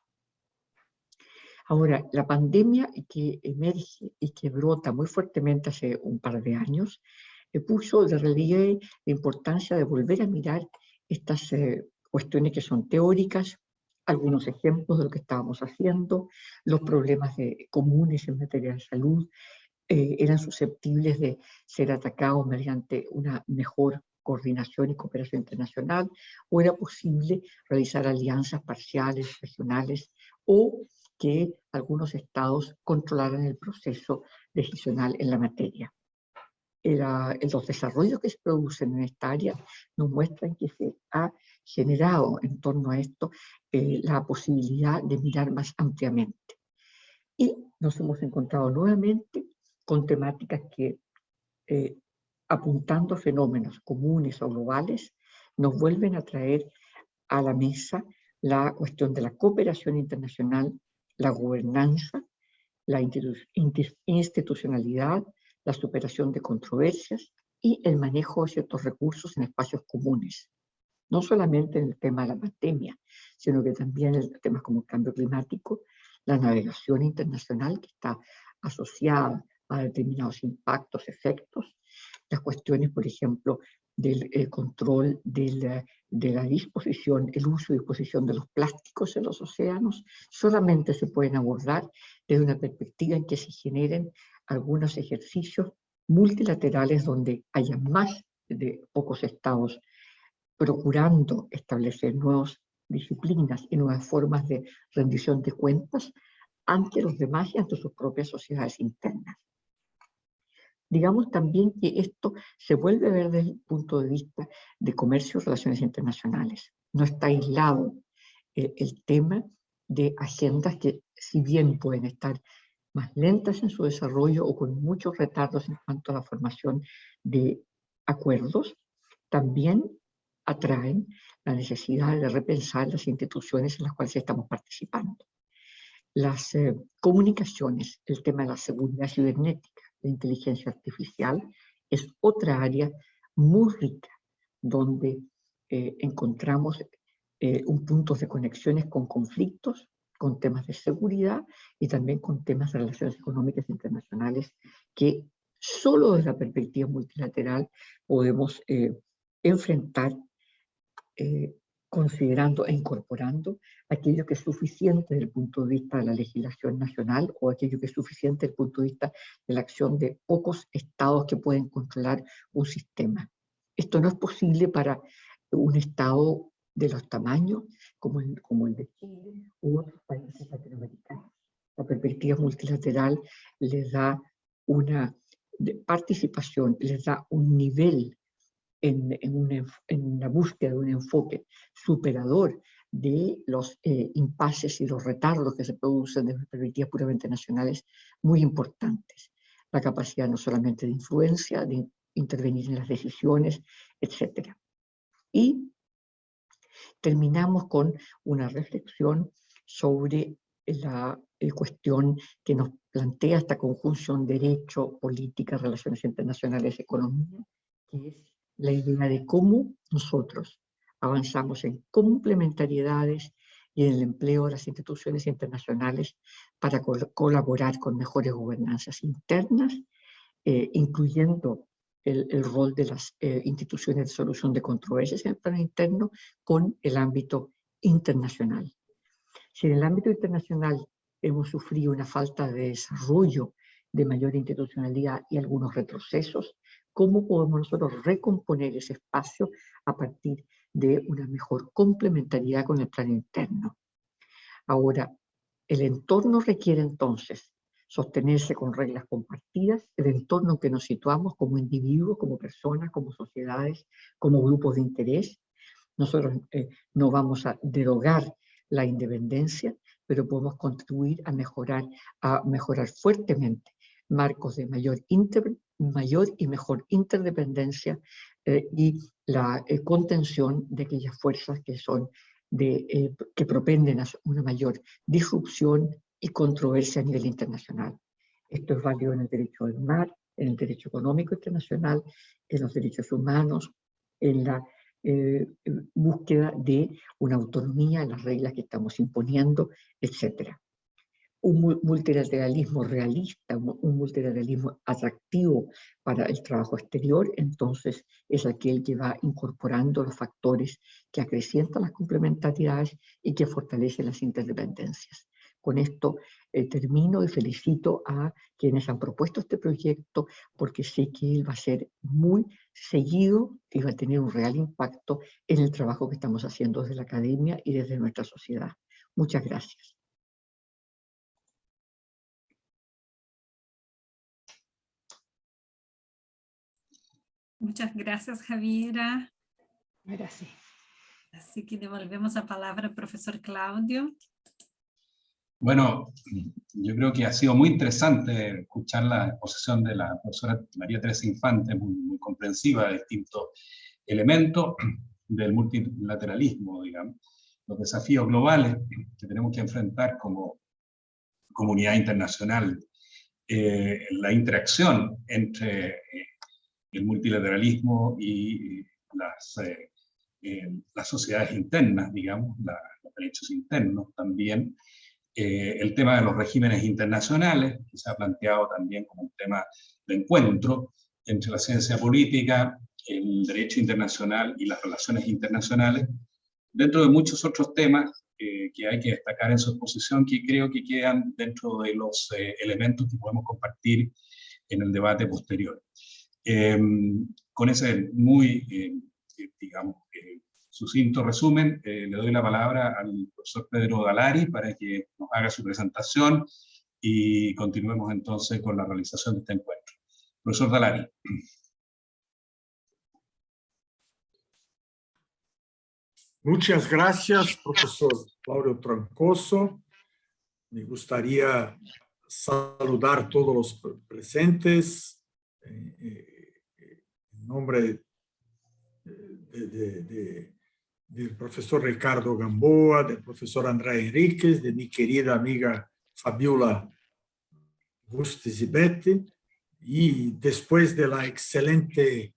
Ahora, la pandemia que emerge y que brota muy fuertemente hace un par de años, puso de relieve la importancia de volver a mirar estas cuestiones que son teóricas, algunos ejemplos de lo que estábamos haciendo, los problemas comunes en materia de salud eran susceptibles de ser atacados mediante una mejor coordinación y cooperación internacional, o era posible realizar alianzas parciales, regionales, o que algunos estados controlaran el proceso decisional en la materia. Los desarrollos que se producen en esta área nos muestran que se ha generado en torno a esto la posibilidad de mirar más ampliamente. Y nos hemos encontrado nuevamente con temáticas que, apuntando a fenómenos comunes o globales, nos vuelven a traer a la mesa la cuestión de la cooperación internacional, la gobernanza, la institucionalidad, la superación de controversias y el manejo de ciertos recursos en espacios comunes. No solamente en el tema de la pandemia, sino que también en temas como el cambio climático, la navegación internacional que está asociada a determinados impactos, efectos, las cuestiones, por ejemplo, del control de la disposición, el uso y disposición de los plásticos en los océanos, solamente se pueden abordar desde una perspectiva en que se generen algunos ejercicios multilaterales donde haya más de pocos estados procurando establecer nuevas disciplinas y nuevas formas de rendición de cuentas ante los demás y ante sus propias sociedades internas. Digamos también que esto se vuelve a ver desde el punto de vista de comercio y relaciones internacionales. No está aislado el tema de agendas que, si bien pueden estar más lentas en su desarrollo o con muchos retardos en cuanto a la formación de acuerdos, también atraen la necesidad de repensar las instituciones en las cuales estamos participando. Las comunicaciones, el tema de la seguridad cibernética, la inteligencia artificial, es otra área muy rica donde encontramos un punto de conexiones con conflictos, con temas de seguridad y también con temas de relaciones económicas internacionales que solo desde la perspectiva multilateral podemos enfrentar considerando e incorporando aquello que es suficiente desde el punto de vista de la legislación nacional o aquello que es suficiente desde el punto de vista de la acción de pocos estados que pueden controlar un sistema. Esto no es posible para un estado de los tamaños como el de Chile u otros países latinoamericanos. La perspectiva multilateral les da una participación, les da un nivel en la búsqueda de un enfoque superador de los impases y los retardos que se producen desde perspectivas puramente nacionales muy importantes. La capacidad no solamente de influencia, de intervenir en las decisiones, etc. Y terminamos con una reflexión sobre la cuestión que nos plantea esta conjunción derecho, política, relaciones internacionales, economía, que es la idea de cómo nosotros avanzamos en complementariedades y en el empleo de las instituciones internacionales para colaborar con mejores gobernanzas internas, incluyendo el rol de las instituciones de solución de controversias en el plano interno con el ámbito internacional. Si en el ámbito internacional hemos sufrido una falta de desarrollo, de mayor institucionalidad y algunos retrocesos, ¿cómo podemos nosotros recomponer ese espacio a partir de una mejor complementariedad con el plano interno? Ahora, el entorno requiere entonces sostenerse con reglas compartidas, el entorno en que nos situamos como individuos, como personas, como sociedades, como grupos de interés. Nosotros no vamos a derogar la independencia, pero podemos contribuir a mejorar fuertemente marcos de mayor y mejor interdependencia y la contención de aquellas fuerzas que son que propenden a una mayor disrupción y controversia a nivel internacional. Esto es válido en el derecho del mar, en el derecho económico internacional, en los derechos humanos, en la búsqueda de una autonomía en las reglas que estamos imponiendo, etc. Un multilateralismo realista, un multilateralismo atractivo para el trabajo exterior, entonces es aquel que va incorporando los factores que acrecientan las complementariedades y que fortalecen las interdependencias. Con esto termino y felicito a quienes han propuesto este proyecto porque sé que él va a ser muy seguido y va a tener un real impacto en el trabajo que estamos haciendo desde la academia y desde nuestra sociedad. Muchas gracias. Muchas gracias, Javiera. Gracias. Así que devolvemos la palabra al profesor Claudio. Bueno, yo creo que ha sido muy interesante escuchar la exposición de la profesora María Teresa Infante, muy comprensiva de distintos elementos del multilateralismo, digamos, los desafíos globales que tenemos que enfrentar como comunidad internacional, la interacción entre el multilateralismo y las sociedades internas, digamos, los derechos internos también, el tema de los regímenes internacionales, que se ha planteado también como un tema de encuentro entre la ciencia política el derecho internacional y las relaciones internacionales, dentro de muchos otros temas que hay que destacar en su exposición, que creo que quedan dentro de los elementos que podemos compartir en el debate posterior. Con ese muy, digamos, sucinto resumen, le doy la palabra al profesor Pedro Dalari para que nos haga su presentación y continuemos entonces con la realización de este encuentro. Profesor Dalari. Muchas gracias, profesor Claudio Troncoso. Me gustaría saludar a todos los presentes en nombre del profesor Ricardo Gamboa, del profesor André Enríquez, de mi querida amiga Fabiola Busti-Zibetti, y después de la excelente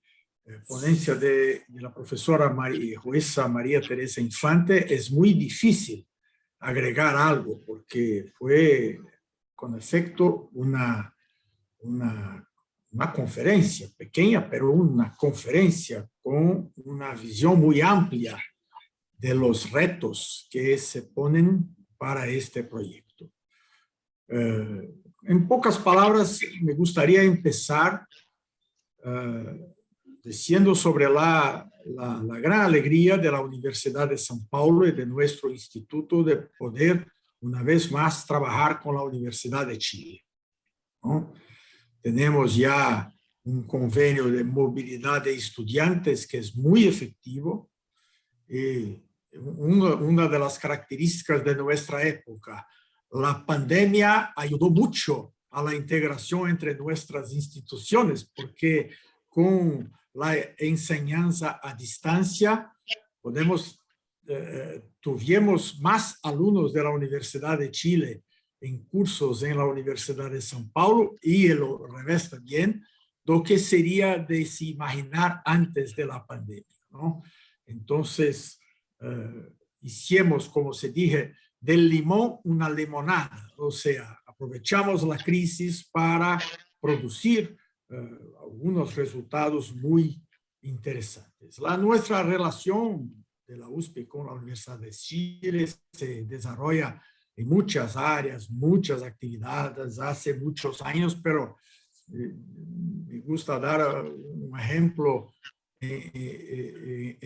ponencia de la profesora jueza María Teresa Infante, es muy difícil agregar algo, porque fue con efecto una conferencia pequeña, pero una conferencia con una visión muy amplia de los retos que se ponen para este proyecto. En pocas palabras, me gustaría empezar diciendo sobre la gran alegría de la Universidad de São Paulo y de nuestro instituto de poder una vez más trabajar con la Universidad de Chile, ¿no? Tenemos ya un convenio de movilidad de estudiantes que es muy efectivo. Una de las características de nuestra época, la pandemia ayudó mucho a la integración entre nuestras instituciones, porque con la enseñanza a distancia tuvimos más alumnos de la Universidad de Chile en cursos en la Universidad de São Paulo y el revés también, lo que sería de se imaginar antes de la pandemia, ¿no? Entonces, hicimos, como se dije, del limón una limonada, o sea, aprovechamos la crisis para producir algunos resultados muy interesantes. Nuestra relación de la USP con la Universidad de Chile se desarrolla en muchas áreas, muchas actividades, hace muchos años, pero me gusta dar un ejemplo de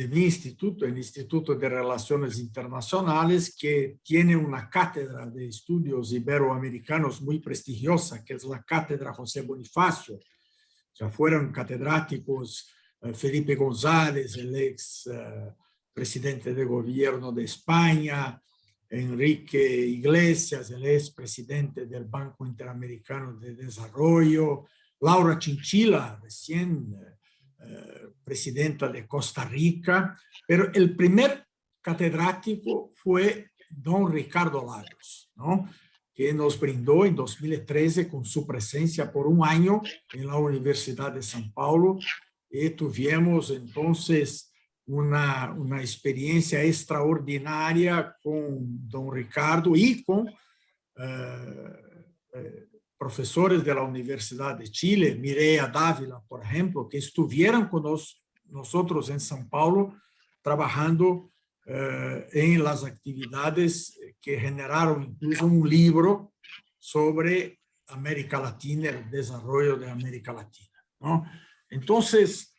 mi instituto, el Instituto de Relaciones Internacionales, que tiene una cátedra de estudios iberoamericanos muy prestigiosa, que es la Cátedra José Bonifacio. Ya fueron catedráticos Felipe González, el ex presidente de gobierno de España, Enrique Iglesias, el ex presidente del Banco Interamericano de Desarrollo, Laura Chinchilla, recién presidenta de Costa Rica, pero el primer catedrático fue don Ricardo Lagos, ¿no? Que nos brindó en 2013 con su presencia por un año en la Universidad de São Paulo, y tuvimos entonces una experiencia extraordinaria con don Ricardo y con profesores de la Universidad de Chile, Mireia Dávila, por ejemplo, que estuvieron con nosotros en São Paulo trabajando en las actividades que generaron incluso un libro sobre América Latina, el desarrollo de América Latina, ¿no? Entonces,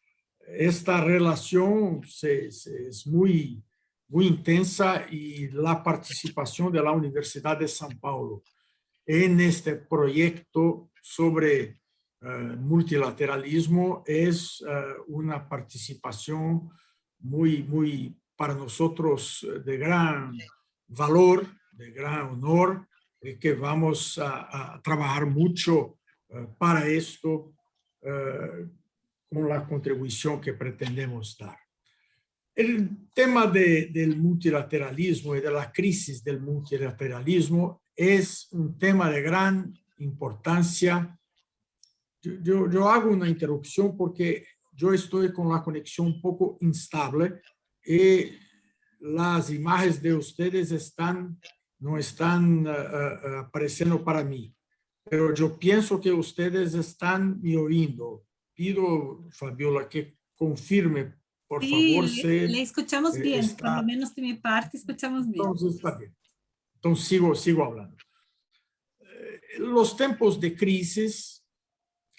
esta relación es muy intensa, y la participación de la Universidad de São Paulo en este proyecto sobre multilateralismo es una participación muy para nosotros de gran valor, de gran honor, que vamos a trabajar mucho para esto con la contribución que pretendemos dar. El tema del multilateralismo y de la crisis del multilateralismo es un tema de gran importancia. Yo hago una interrupción porque yo estoy con la conexión un poco instable y las imágenes de ustedes no están apareciendo para mí, pero yo pienso que ustedes están me oyendo. pido, Fabiola, que confirme, por Sí, favor, si le escuchamos bien, por está. lo menos de mi parte escuchamos bien. Entonces, está bien. Entonces, sigo hablando. Los tiempos de crisis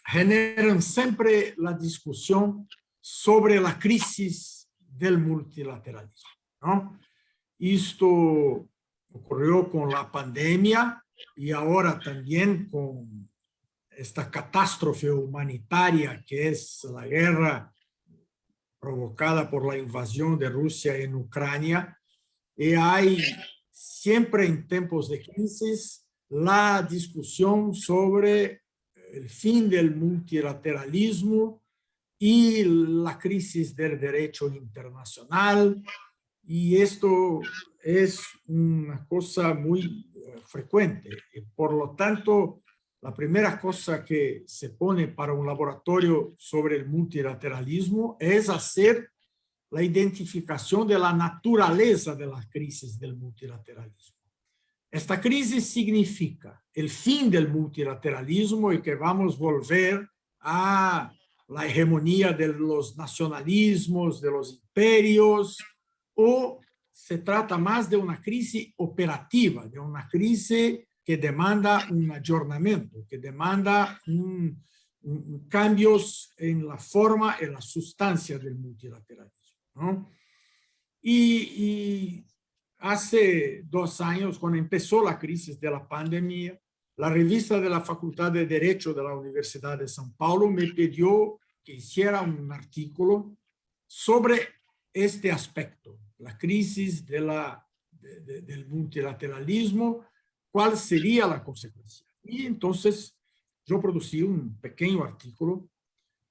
generan siempre la discusión sobre la crisis del multilateralismo, ¿no? Esto ocurrió con la pandemia y ahora también con esta catástrofe humanitaria que es la guerra provocada por la invasión de Rusia en Ucrania. Y hay siempre en tiempos de crisis la discusión sobre el fin del multilateralismo y la crisis del derecho internacional. Y esto es una cosa muy frecuente. Y por lo tanto, la primera cosa que se pone para un laboratorio sobre el multilateralismo es hacer la identificación de la naturaleza de la crisis del multilateralismo. Esta crisis significa el fin del multilateralismo y que vamos a volver a la hegemonía de los nacionalismos, de los imperios, o se trata más de una crisis operativa, de una crisis que demanda un ayornamiento, que demanda cambios en la forma, en la sustancia del multilateralismo, ¿no? Y hace 2 años, cuando empezó la crisis de la pandemia, la revista de la Facultad de Derecho de la Universidad de São Paulo me pidió que hiciera un artículo sobre este aspecto, la crisis del multilateralismo, cuál sería la consecuencia. Y entonces yo producí un pequeño artículo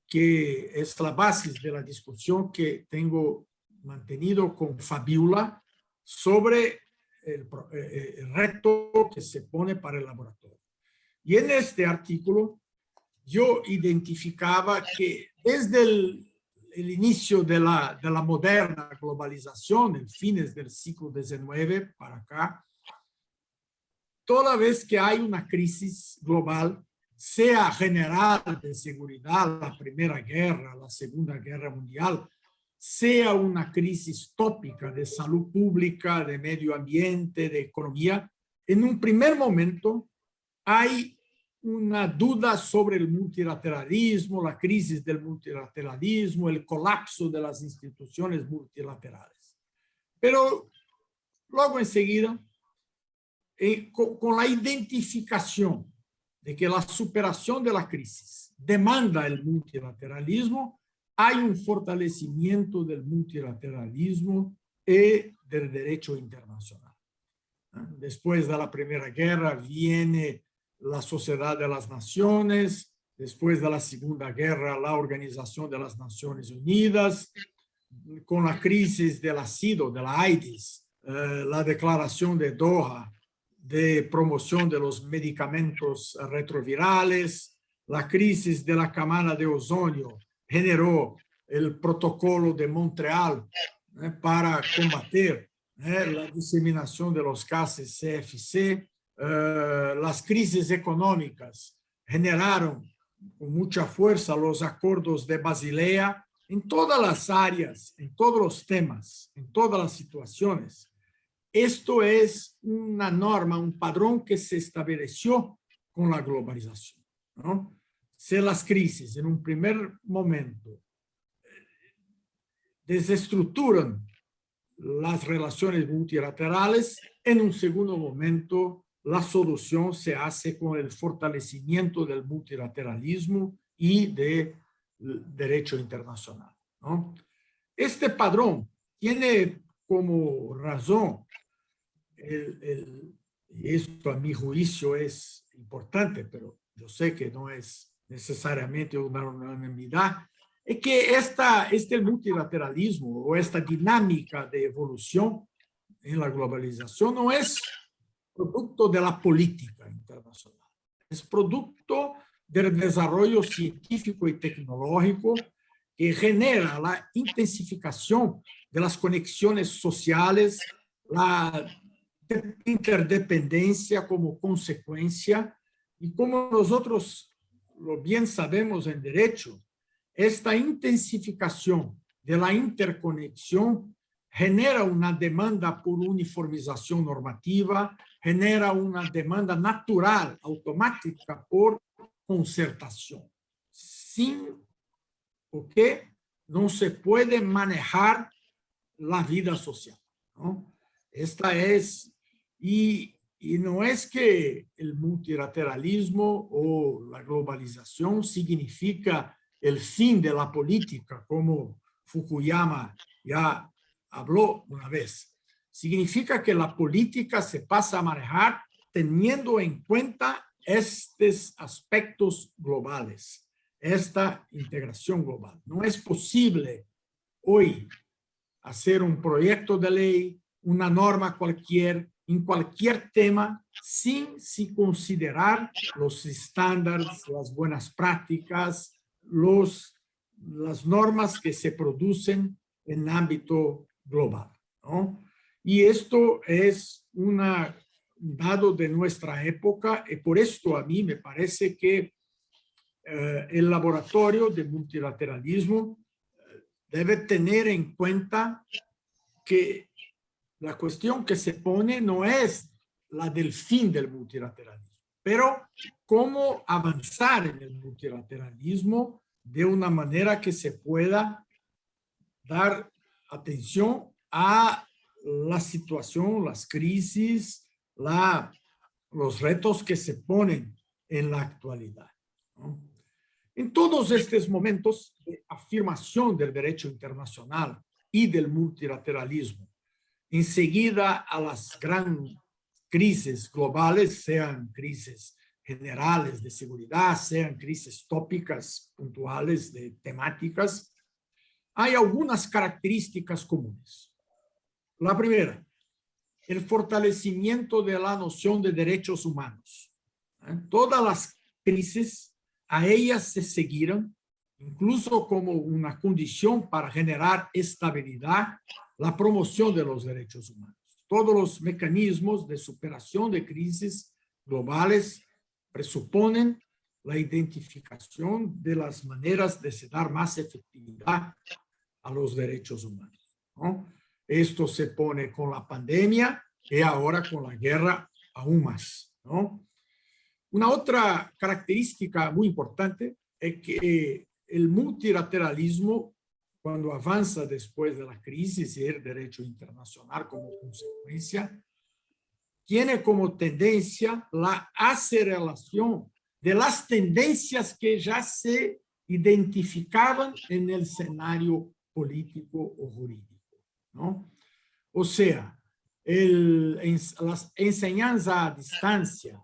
que es la base de la discusión que tengo mantenido con Fabiola sobre el reto que se pone para el laboratorio. Y en este artículo yo identificaba que desde el inicio de la moderna globalización, en fines del siglo XIX para acá, toda vez que hay una crisis global, sea general de seguridad, la Primera Guerra, la Segunda Guerra Mundial, sea una crisis tópica de salud pública, de medio ambiente, de economía, en un primer momento hay una duda sobre el multilateralismo, la crisis del multilateralismo, el colapso de las instituciones multilaterales. Pero luego enseguida, con la identificación de que la superación de la crisis demanda el multilateralismo, hay un fortalecimiento del multilateralismo y del derecho internacional. Después de la Primera Guerra viene la Sociedad de las Naciones, después de la Segunda Guerra la Organización de las Naciones Unidas, con la crisis del SIDA, de la AIDS, la Declaración de Doha de promoción de los medicamentos retrovirales, la crisis de la camada de ozono generó el protocolo de Montreal para combater la diseminación de los gases CFC. Las crisis económicas generaron con mucha fuerza los acuerdos de Basilea en todas las áreas, en todos los temas, en todas las situaciones. Esto es una norma, un padrón que se estableció con la globalización, ¿no? Si las crisis en un primer momento desestructuran las relaciones multilaterales, en un segundo momento la solución se hace con el fortalecimiento del multilateralismo y del derecho internacional, ¿no? Este padrón tiene como razón, y esto a mi juicio es importante, pero yo sé que no es necesariamente una unanimidad, es que este multilateralismo o esta dinámica de evolución en la globalización no es producto de la política internacional, es producto del desarrollo científico y tecnológico que genera la intensificación de las conexiones sociales, la interdependencia como consecuencia, y como nosotros lo bien sabemos en derecho, esta intensificación de la interconexión genera una demanda por uniformización normativa, genera una demanda natural, automática por concertación, sin porque no se puede manejar la vida social, ¿no? Esta es, y no es que el multilateralismo o la globalización significa el fin de la política, como Fukuyama ya habló una vez. Significa que la política se pasa a manejar teniendo en cuenta estos aspectos globales, esta integración global. No es posible hoy hacer un proyecto de ley, una norma cualquier, en cualquier tema, sin considerar los estándares, las buenas prácticas, las normas que se producen en ámbito global, ¿no? Y esto es un dado de nuestra época, y por esto a mí me parece que el laboratorio de multilateralismo debe tener en cuenta que la cuestión que se pone no es la del fin del multilateralismo, pero cómo avanzar en el multilateralismo de una manera que se pueda dar atención a la situación, las crisis, los retos que se ponen en la actualidad, ¿no? En todos estos momentos de afirmación del derecho internacional y del multilateralismo, enseguida a las grandes crisis globales, sean crisis generales de seguridad, sean crisis tópicas puntuales de temáticas, hay algunas características comunes. La primera, el fortalecimiento de la noción de derechos humanos. Todas las crisis a ellas se seguirán, incluso como una condición para generar estabilidad, la promoción de los derechos humanos. Todos los mecanismos de superación de crisis globales presuponen la identificación de las maneras de dar más efectividad a los derechos humanos, ¿no? Esto se pone con la pandemia y ahora con la guerra aún más, ¿no? Una otra característica muy importante es que el multilateralismo, cuando avanza después de la crisis y el derecho internacional como consecuencia, tiene como tendencia la aceleración de las tendencias que ya se identificaban en el escenario político o jurídico, ¿no? O sea, las enseñanzas a distancia,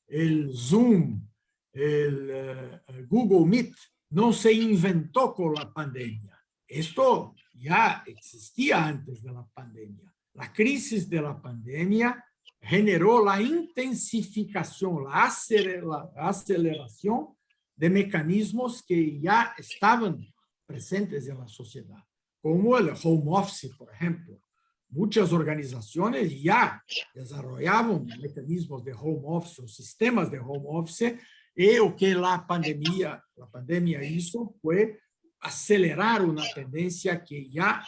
el Zoom, el Google Meet, no se inventó con la pandemia. Esto ya existía antes de la pandemia. La crisis de la pandemia generó la intensificación, la aceleración de mecanismos que ya estaban presentes en la sociedad, como el home office, por ejemplo. Muchas organizaciones ya desarrollaban mecanismos de home office o sistemas de home office, y lo que la pandemia hizo fue acelerar una tendencia que ya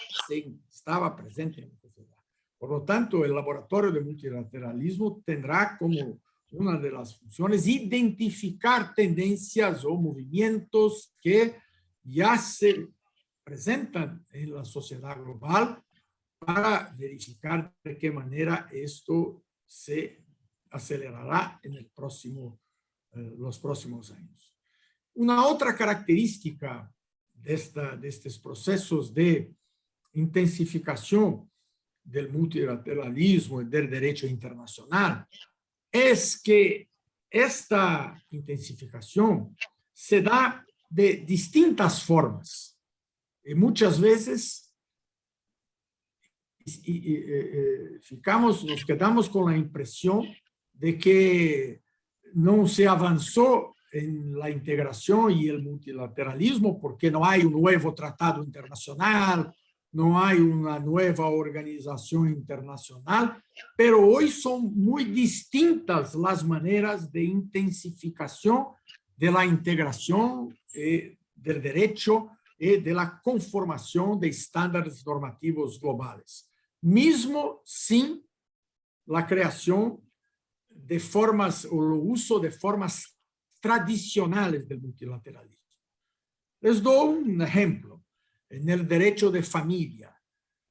estaba presente en la sociedad. Por lo tanto, el laboratorio de multilateralismo tendrá como una de las funciones identificar tendencias o movimientos que ya se presentan en la sociedad global para verificar de qué manera esto se acelerará en los próximos años. Una otra característica de estos procesos de intensificación del multilateralismo y del derecho internacional es que esta intensificación se da de distintas formas y muchas veces nos quedamos con la impresión de que no se avanzó en la integración y el multilateralismo porque no hay un nuevo tratado internacional, no hay una nueva organización internacional, pero hoy son muy distintas las maneras de intensificación de la integración del derecho y de la conformación de estándares normativos globales, mismo sin la creación de formas o el uso de formas tradicionales del multilateralismo. Les doy un ejemplo. En el derecho de familia,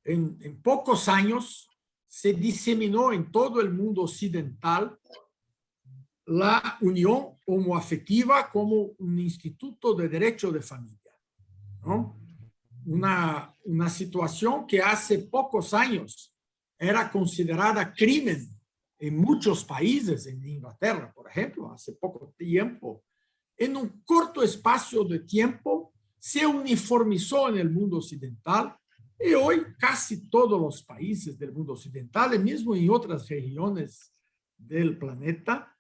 en pocos años se diseminó en todo el mundo occidental la unión homoafectiva como un instituto de derecho de familia, ¿no? Una situación que hace pocos años era considerada crimen en muchos países, en Inglaterra, por ejemplo, hace poco tiempo. En un corto espacio de tiempo se uniformizó en el mundo occidental y hoy casi todos los países del mundo occidental, y mismo en otras regiones del planeta,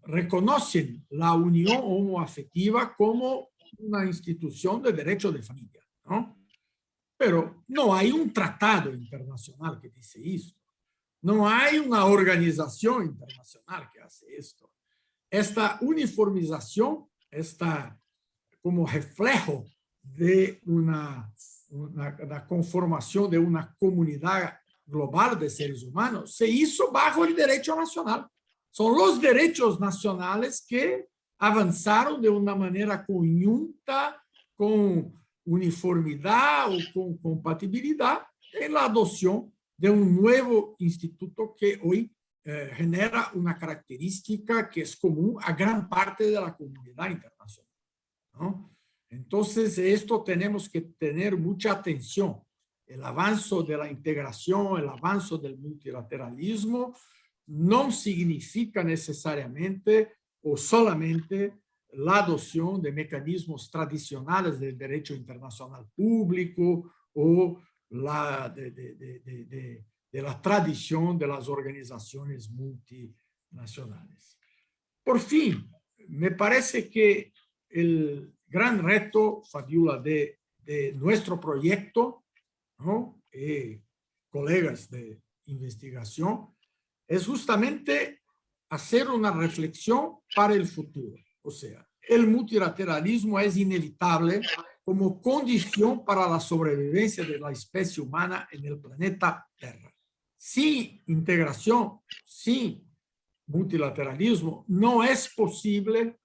reconocen la unión homoafectiva como una institución de derecho de familia, ¿no? Pero no hay un tratado internacional que dice esto. No hay una organización internacional que hace esto. Esta uniformización está como reflejo de la conformación de una comunidad global de seres humanos. Se hizo bajo el derecho nacional. Son los derechos nacionales que avanzaron de una manera conjunta, con uniformidad o con compatibilidad en la adopción de un nuevo instituto que hoy genera una característica que es común a gran parte de la comunidad internacional, ¿no? Entonces, esto tenemos que tener mucha atención. El avance de la integración, el avance del multilateralismo no significa necesariamente o solamente la adopción de mecanismos tradicionales del derecho internacional público o de la tradición de las organizaciones multinacionales. Por fin, me parece que el gran reto, Fabiola, de nuestro proyecto, ¿no? Colegas de investigación, es justamente hacer una reflexión para el futuro. O sea, el multilateralismo es inevitable como condición para la sobrevivencia de la especie humana en el planeta Tierra. Sin integración, sin multilateralismo, no es posible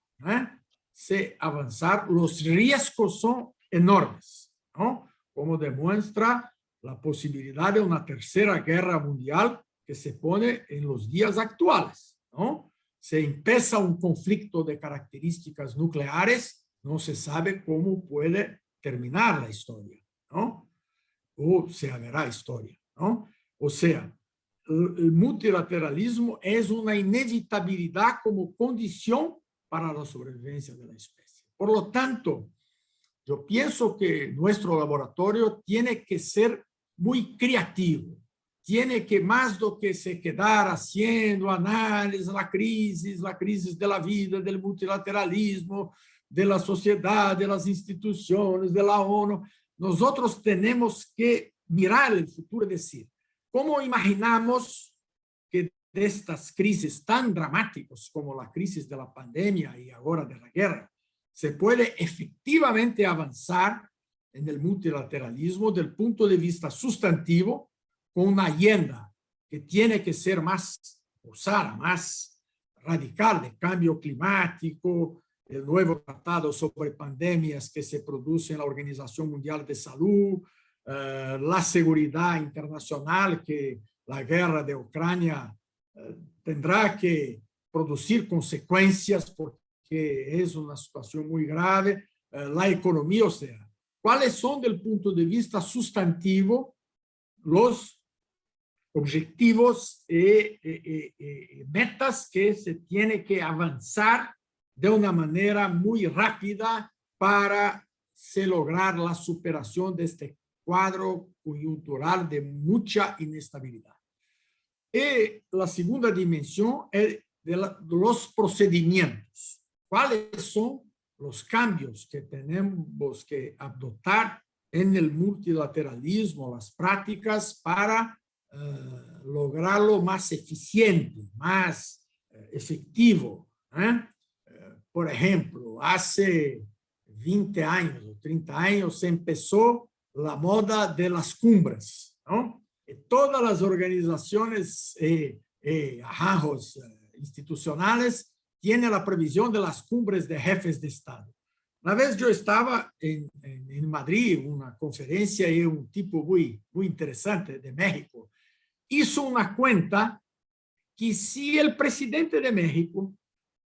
avanzar. Los riesgos son enormes, ¿no? Como demuestra la posibilidad de una tercera guerra mundial que se pone en los días actuales, ¿no? Se empieza un conflicto de características nucleares, no se sabe cómo puede terminar la historia, ¿no? O se habrá historia, ¿no? O sea, el multilateralismo es una inevitabilidad como condición para la sobrevivencia de la especie. Por lo tanto, yo pienso que nuestro laboratorio tiene que ser muy creativo, tiene que más do que se quedar haciendo análisis, la crisis de la vida, del multilateralismo, de la sociedad, de las instituciones, de la ONU. Nosotros tenemos que mirar el futuro y decir, ¿cómo imaginamos que de estas crisis tan dramáticas como la crisis de la pandemia y ahora de la guerra, se puede efectivamente avanzar en el multilateralismo del punto de vista sustantivo, con una agenda que tiene que ser más osada, más radical, de cambio climático, el nuevo tratado sobre pandemias que se produce en la Organización Mundial de Salud, la seguridad internacional que la guerra de Ucrania tendrá que producir consecuencias porque es una situación muy grave, la economía, o sea, ¿cuáles son del punto de vista sustantivo los objetivos y metas que se tiene que avanzar de una manera muy rápida para se lograr la superación de este cuadro coyuntural de mucha inestabilidad? Y la segunda dimensión es de los procedimientos. ¿Cuáles son los cambios que tenemos que adoptar en el multilateralismo, las prácticas para lograrlo más eficiente, más efectivo? Por ejemplo, hace 20 años o 30 años se empezó la moda de las cumbres, ¿no? Todas las organizaciones institucionales tienen la previsión de las cumbres de jefes de Estado. Una vez yo estaba en Madrid, una conferencia, y un tipo muy interesante de México hizo una cuenta que si el presidente de México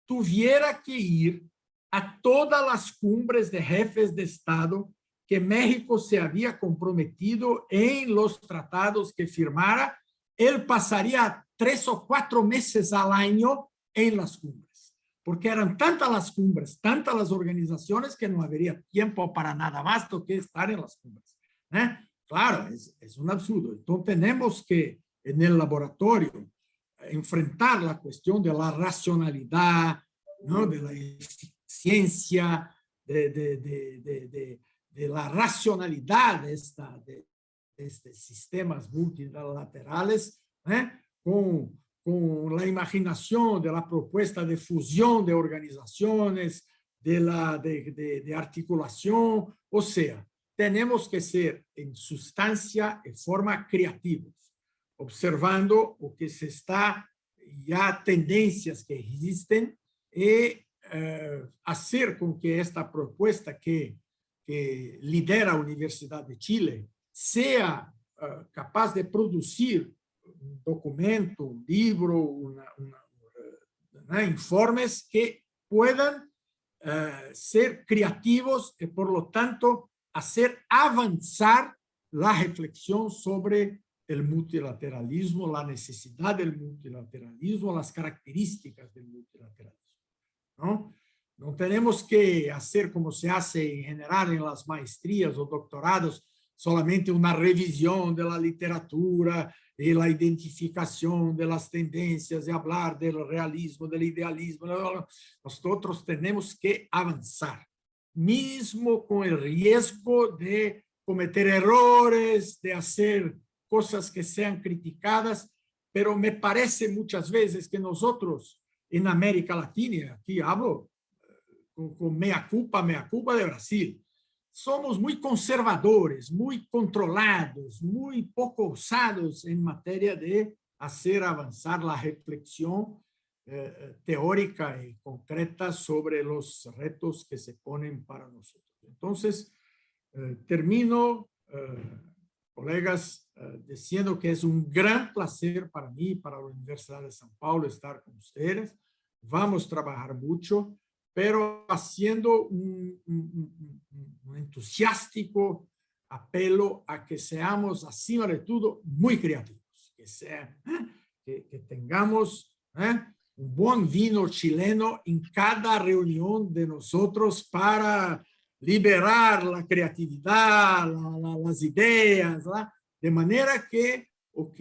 tuviera que ir a todas las cumbres de jefes de Estado que México se había comprometido en los tratados que firmara, él pasaría 3 o 4 meses al año en las cumbres, porque eran tantas las cumbres, tantas las organizaciones que no habría tiempo para nada más do que estar en las cumbres. Claro, es un absurdo. Entonces tenemos que en el laboratorio enfrentar la cuestión de la racionalidad, ¿no? De la eficiencia, de la racionalidad de estos sistemas multilaterales, con la imaginación de la propuesta de fusión de organizaciones, de articulación. O sea, tenemos que ser en sustancia, en forma creativos, observando lo que se está, ya tendencias que existen, y hacer con que esta propuesta que lidera la Universidad de Chile sea capaz de producir un documento, un libro, informes que puedan ser creativos y por lo tanto hacer avanzar la reflexión sobre el multilateralismo, la necesidad del multilateralismo, las características del multilateralismo, ¿no? No tenemos que hacer como se hace en general en las maestrías o doctorados, solamente una revisión de la literatura y la identificación de las tendencias y hablar del realismo, del idealismo. Nosotros tenemos que avanzar, mismo con el riesgo de cometer errores, de hacer cosas que sean criticadas, pero me parece muchas veces que nosotros en América Latina, aquí hablo con mea culpa de Brasil, somos muy conservadores, muy controlados, muy poco osados en materia de hacer avanzar la reflexión teórica y concreta sobre los retos que se ponen para nosotros. Entonces, termino, colegas, diciendo que es un gran placer para mí, para la Universidad de São Paulo, estar con ustedes. Vamos a trabajar mucho, pero haciendo un entusiástico apelo a que seamos, acima de todo, muy creativos, que tengamos un buen vino chileno en cada reunión de nosotros para liberar la creatividad, las ideas, de manera que lo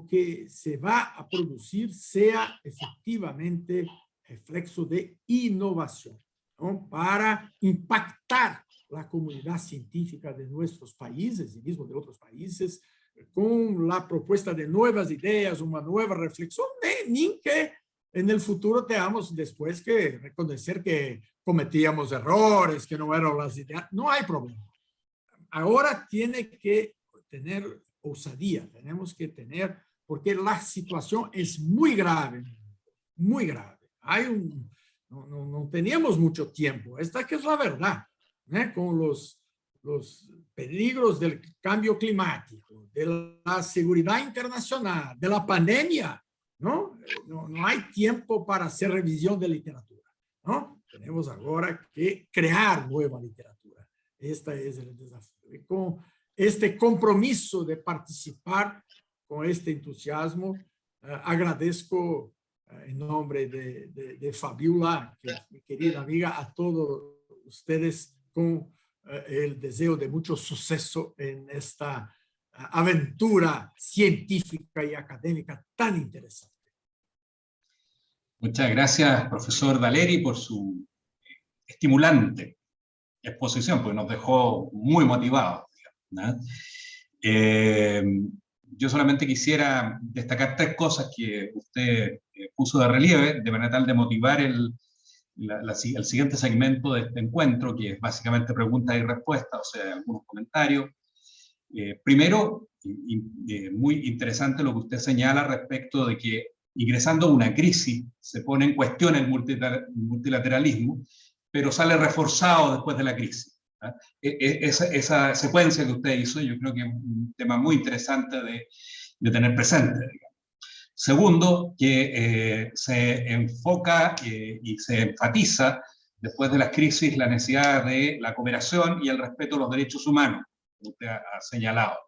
que se va a producir sea efectivamente reflexo de innovación, ¿no? Para impactar la comunidad científica de nuestros países y mismo de otros países con la propuesta de nuevas ideas, una nueva reflexión, ni que en el futuro tengamos después que reconocer que cometíamos errores, que no eran las ideas. No hay problema. Ahora tiene que tener osadía, tenemos que tener, porque la situación es muy grave, muy grave. No teníamos mucho tiempo, esta que es la verdad, con los peligros del cambio climático, de la seguridad internacional, de la pandemia, ¿no? No hay tiempo para hacer revisión de literatura, ¿no? Tenemos ahora que crear nueva literatura. Este es el desafío. Y con este compromiso de participar, con este entusiasmo, agradezco en nombre de Fabiola, que es mi querida amiga, a todos ustedes con el deseo de mucho suceso en esta aventura científica y académica tan interesante. Muchas gracias, profesor Daleri, por su estimulante exposición, porque nos dejó muy motivados, ¿no? Yo solamente quisiera destacar 3 cosas que usted puso de relieve, de manera tal de motivar el siguiente segmento de este encuentro, que es básicamente preguntas y respuestas, o sea, algunos comentarios. Primero, muy interesante lo que usted señala respecto de que ingresando a una crisis se pone en cuestión el multilateralismo, pero sale reforzado después de la crisis. Esa secuencia que usted hizo, yo creo que es un tema muy interesante de tener presente, digamos. Segundo, que se enfoca y se enfatiza después de las crisis la necesidad de la cooperación y el respeto a los derechos humanos, como usted ha señalado.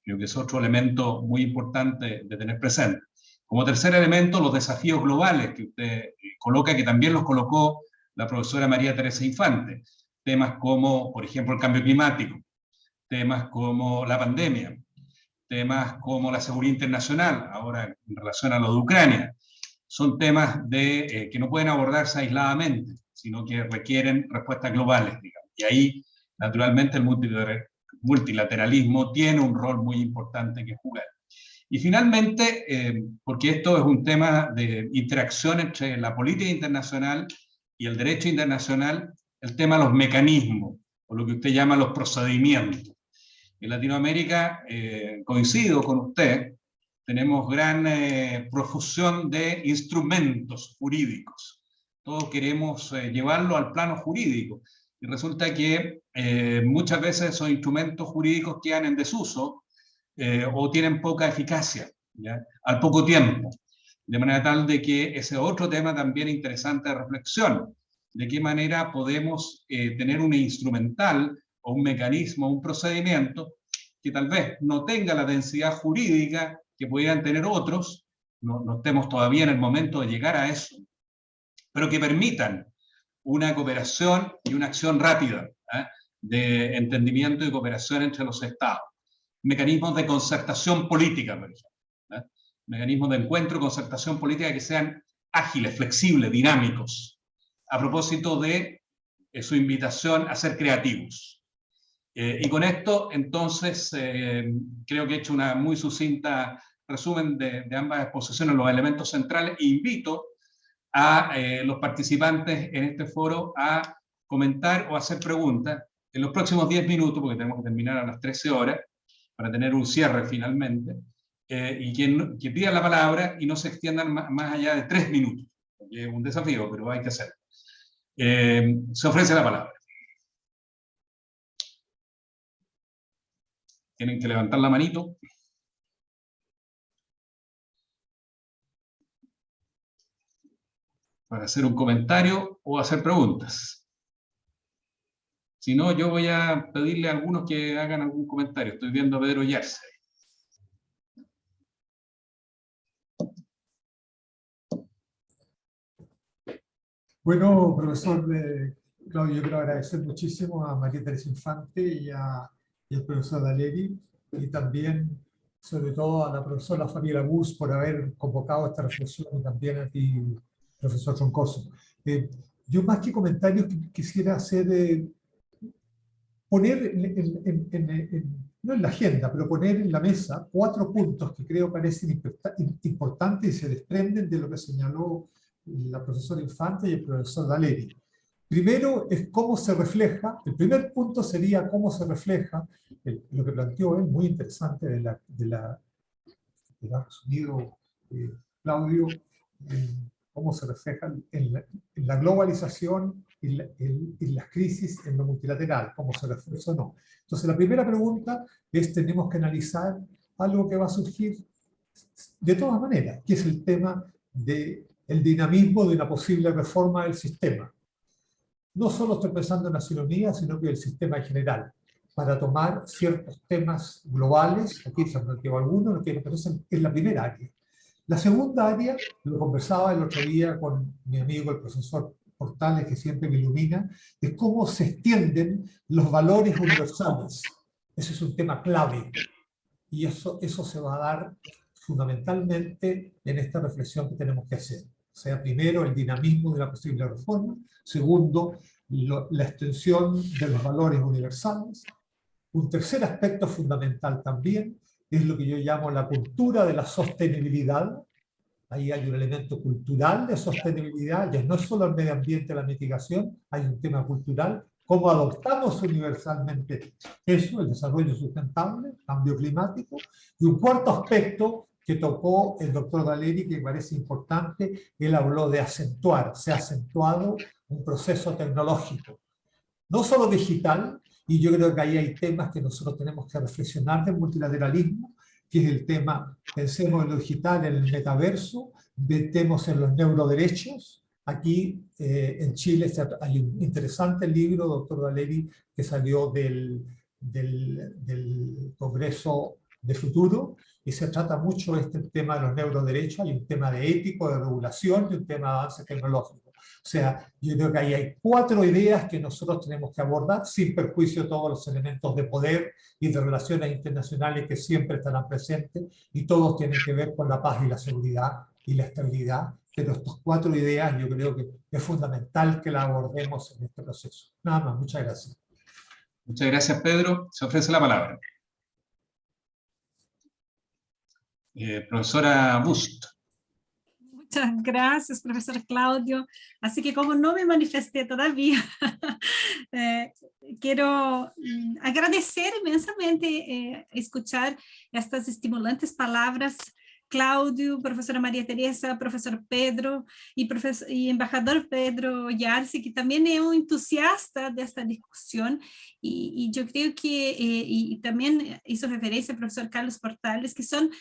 Creo que es otro elemento muy importante de tener presente. Como tercer elemento, los desafíos globales que usted coloca, que también los colocó la profesora María Teresa Infante. Temas como, por ejemplo, el cambio climático, temas como la pandemia, temas como la seguridad internacional, ahora en relación a lo de Ucrania. Son temas que no pueden abordarse aisladamente, sino que requieren respuestas globales, digamos. Y ahí, naturalmente, el multilateralismo tiene un rol muy importante que jugar. Y finalmente, porque esto es un tema de interacción entre la política internacional y el derecho internacional, el tema de los mecanismos, o lo que usted llama los procedimientos. En Latinoamérica, coincido con usted, tenemos gran profusión de instrumentos jurídicos. Todos queremos llevarlo al plano jurídico. Y resulta que muchas veces esos instrumentos jurídicos quedan en desuso o tienen poca eficacia, ¿ya? Al poco tiempo. De manera tal de que ese otro tema también interesante de reflexión. De qué manera podemos tener un instrumental o un mecanismo, un procedimiento que tal vez no tenga la densidad jurídica que pudieran tener otros, no estemos todavía en el momento de llegar a eso, pero que permitan una cooperación y una acción rápida, de entendimiento y cooperación entre los estados. Mecanismos de concertación política, por ejemplo. Mecanismos de encuentro y concertación política que sean ágiles, flexibles, dinámicos, a propósito de su invitación a ser creativos. Y con esto, entonces, creo que he hecho una muy sucinta resumen de ambas exposiciones, los elementos centrales, e invito a los participantes en este foro a comentar o hacer preguntas en los próximos 10 minutos, porque tenemos que terminar a las 13 horas, para tener un cierre finalmente, y que pidan la palabra y no se extiendan más allá de 3 minutos, porque es un desafío, pero hay que hacerlo. Se ofrece la palabra. Tienen que levantar la manito. Para hacer un comentario o hacer preguntas. Si no, yo voy a pedirle a algunos que hagan algún comentario. Estoy viendo a Pedro Yarse. Bueno, profesor Claudio, yo quiero agradecer muchísimo a María Teresa Infante y al profesor Daleri, y también, sobre todo, a la profesora Fabiola Bus por haber convocado esta reflexión, y también a ti, profesor Troncoso. Yo, más que comentarios, quisiera hacer, poner no en la agenda, pero poner en la mesa 4 puntos que creo parecen importantes y se desprenden de lo que señaló la profesora Infante y el profesor Daleri. Primero es cómo se refleja, el primer punto sería cómo se refleja, lo que planteó él, muy interesante, de la resumido Claudio, cómo se refleja en la globalización y las crisis en lo multilateral, cómo se refleja o no. Entonces la primera pregunta es, tenemos que analizar algo que va a surgir de todas maneras, que es el tema del dinamismo de una posible reforma del sistema. No solo estoy pensando en Naciones Unidas, sino que el sistema en general, para tomar ciertos temas globales. Aquí se planteó algunos, pero es la primera área. La segunda área, lo conversaba el otro día con mi amigo el profesor Portales, que siempre me ilumina, es cómo se extienden los valores universales. Ese es un tema clave, y eso se va a dar fundamentalmente en esta reflexión que tenemos que hacer. O sea, primero, el dinamismo de la posible reforma. Segundo, la extensión de los valores universales. Un tercer aspecto fundamental también es lo que yo llamo la cultura de la sostenibilidad, ahí hay un elemento cultural de sostenibilidad, ya no es solo el medio ambiente, la mitigación, hay un tema cultural, cómo adoptamos universalmente eso, el desarrollo sustentable, cambio climático, y un cuarto aspecto que tocó el doctor Valeri, que me parece importante, él habló de acentuar, se ha acentuado un proceso tecnológico, no solo digital, y yo creo que ahí hay temas que nosotros tenemos que reflexionar del multilateralismo, que es el tema, pensemos en lo digital, en el metaverso, metemos en los neuroderechos. Aquí en Chile hay un interesante libro, doctor Valeri, que salió del Congreso de Futuro, y se trata mucho este tema de los neuroderechos, hay un tema de ético, de regulación y un tema de avance tecnológico. O sea, yo creo que ahí hay 4 ideas que nosotros tenemos que abordar, sin perjuicio de todos los elementos de poder y de relaciones internacionales que siempre estarán presentes, y todos tienen que ver con la paz y la seguridad y la estabilidad. Pero estas 4 ideas yo creo que es fundamental que las abordemos en este proceso. Nada más, muchas gracias. Muchas gracias, Pedro. Se ofrece la palabra. Profesora Bust. Muchas gracias, profesor Claudio. Así que como no me manifesté todavía, quiero agradecer inmensamente escuchar estas estimulantes palabras. Claudio, profesora María Teresa, profesor Pedro y embajador Pedro Yarse, que también es un entusiasta de esta discusión, y yo creo que, y también hizo referencia al profesor Carlos Portales, que son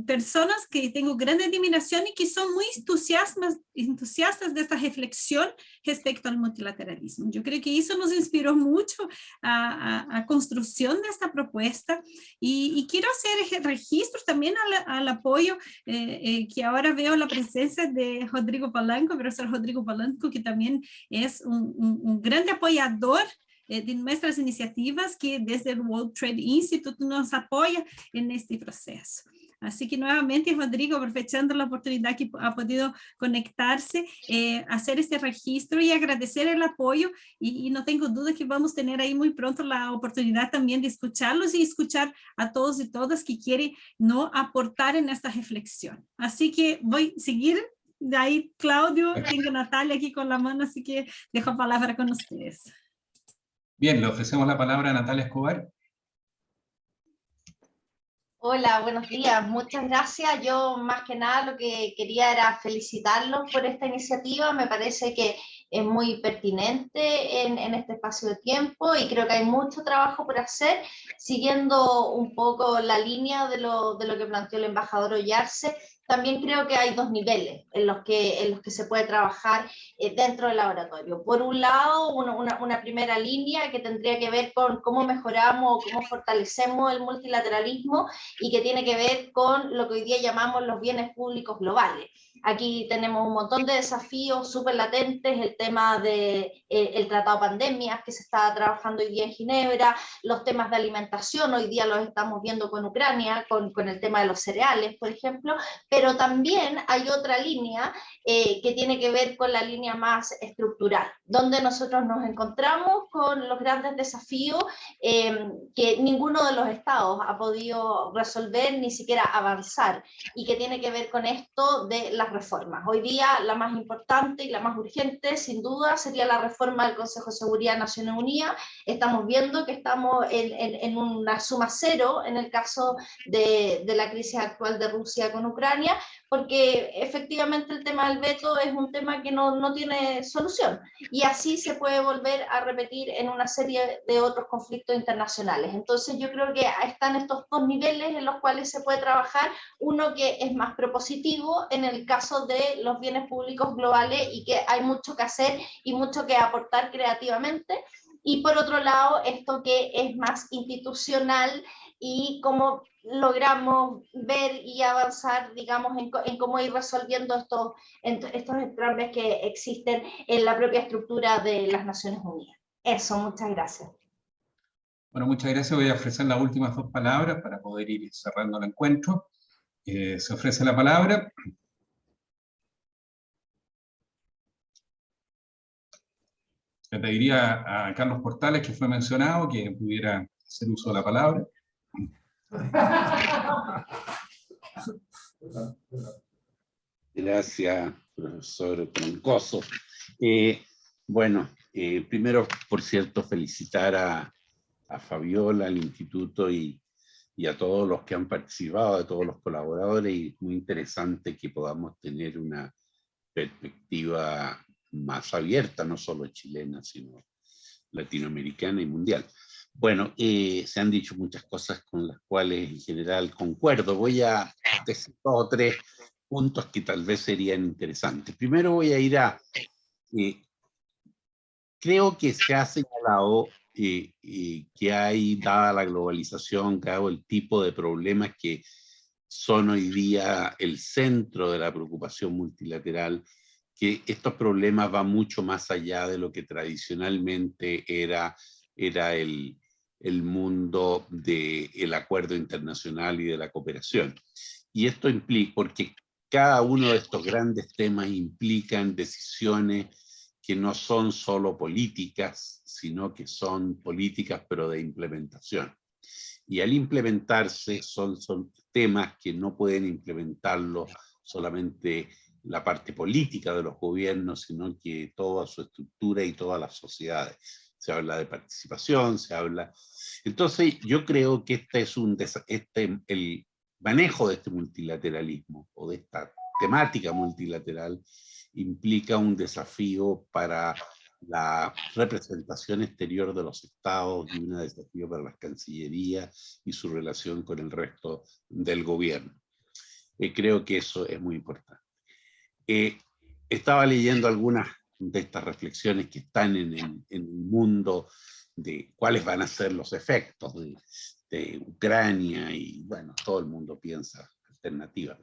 personas que tengo gran admiración y que son muy entusiastas de esta reflexión respecto al multilateralismo. Yo creo que eso nos inspiró mucho a construcción de esta propuesta, y quiero hacer registro también al apoyo, que ahora veo la presencia de Rodrigo Polanco, profesor Rodrigo Polanco, que también es un grande apoyador de nuestras iniciativas, que desde el World Trade Institute nos apoya en este proceso. Así que nuevamente, Rodrigo, aprovechando la oportunidad que ha podido conectarse, hacer este registro y agradecer el apoyo, y no tengo duda que vamos a tener ahí muy pronto la oportunidad también de escucharlos y escuchar a todos y todas que quieren no aportar en esta reflexión. Así que voy a seguir. De ahí, Claudio, tengo a Natalia aquí con la mano, así que dejo la palabra con ustedes. Bien, le ofrecemos la palabra a Natalia Escobar. Hola, buenos días, muchas gracias. Yo más que nada lo que quería era felicitarlos por esta iniciativa. Me parece que es muy pertinente en este espacio de tiempo, y creo que hay mucho trabajo por hacer, siguiendo un poco la línea de lo que planteó el embajador Ollarse. También creo que hay 2 niveles en los que se puede trabajar dentro del laboratorio. Por un lado, una primera línea que tendría que ver con cómo mejoramos, cómo fortalecemos el multilateralismo, y que tiene que ver con lo que hoy día llamamos los bienes públicos globales. Aquí tenemos un montón de desafíos súper latentes, el tema del tratado de pandemias que se está trabajando hoy día en Ginebra, los temas de alimentación, hoy día los estamos viendo con Ucrania, con el tema de los cereales, por ejemplo, pero también hay otra línea que tiene que ver con la línea más estructural, donde nosotros nos encontramos con los grandes desafíos que ninguno de los estados ha podido resolver, ni siquiera avanzar, y que tiene que ver con esto de las reformas. Hoy día la más importante y la más urgente, sin duda, sería la reforma del Consejo de Seguridad de Naciones Unidas. Estamos viendo que estamos en una suma cero en el caso de la crisis actual de Rusia con Ucrania, porque efectivamente el tema del veto es un tema que no tiene solución, y así se puede volver a repetir en una serie de otros conflictos internacionales. Entonces yo creo que están estos 2 niveles en los cuales se puede trabajar, uno que es más propositivo en el caso de los bienes públicos globales, y que hay mucho que hacer y mucho que aportar creativamente, y por otro lado esto que es más institucional, y cómo logramos ver y avanzar, digamos, en cómo ir resolviendo estos entraves que existen en la propia estructura de las Naciones Unidas. Eso, muchas gracias. Bueno, muchas gracias. Voy a ofrecer las últimas 2 palabras para poder ir cerrando el encuentro. Se ofrece la palabra. Le pediría a Carlos Portales, que fue mencionado, que pudiera hacer uso de la palabra. gracias, profesor Troncoso. Bueno, primero, por cierto, felicitar a Fabiola, al instituto y a todos los que han participado, a todos los colaboradores, y es muy interesante que podamos tener una perspectiva más abierta, no solo chilena, sino latinoamericana y mundial. Bueno, se han dicho muchas cosas con las cuales en general concuerdo. Voy a decir 2 o 3 puntos que tal vez serían interesantes. Primero voy a ir a... creo que se ha señalado que hay, dada la globalización, dado el tipo de problemas que son hoy día el centro de la preocupación multilateral, que estos problemas van mucho más allá de lo que tradicionalmente era el mundo del acuerdo internacional y de la cooperación. Y esto implica, porque cada uno de estos grandes temas implican decisiones que no son solo políticas, sino que son políticas pero de implementación. Y al implementarse son temas que no pueden implementarlo solamente la parte política de los gobiernos, sino que toda su estructura y todas las sociedades. Se habla de participación, se habla... Entonces yo creo que el manejo de este multilateralismo o de esta temática multilateral implica un desafío para la representación exterior de los estados y un desafío para las cancillerías y su relación con el resto del gobierno. Creo que eso es muy importante. Estaba leyendo algunas de estas reflexiones que están en el mundo de cuáles van a ser los efectos de Ucrania y bueno, todo el mundo piensa alternativa.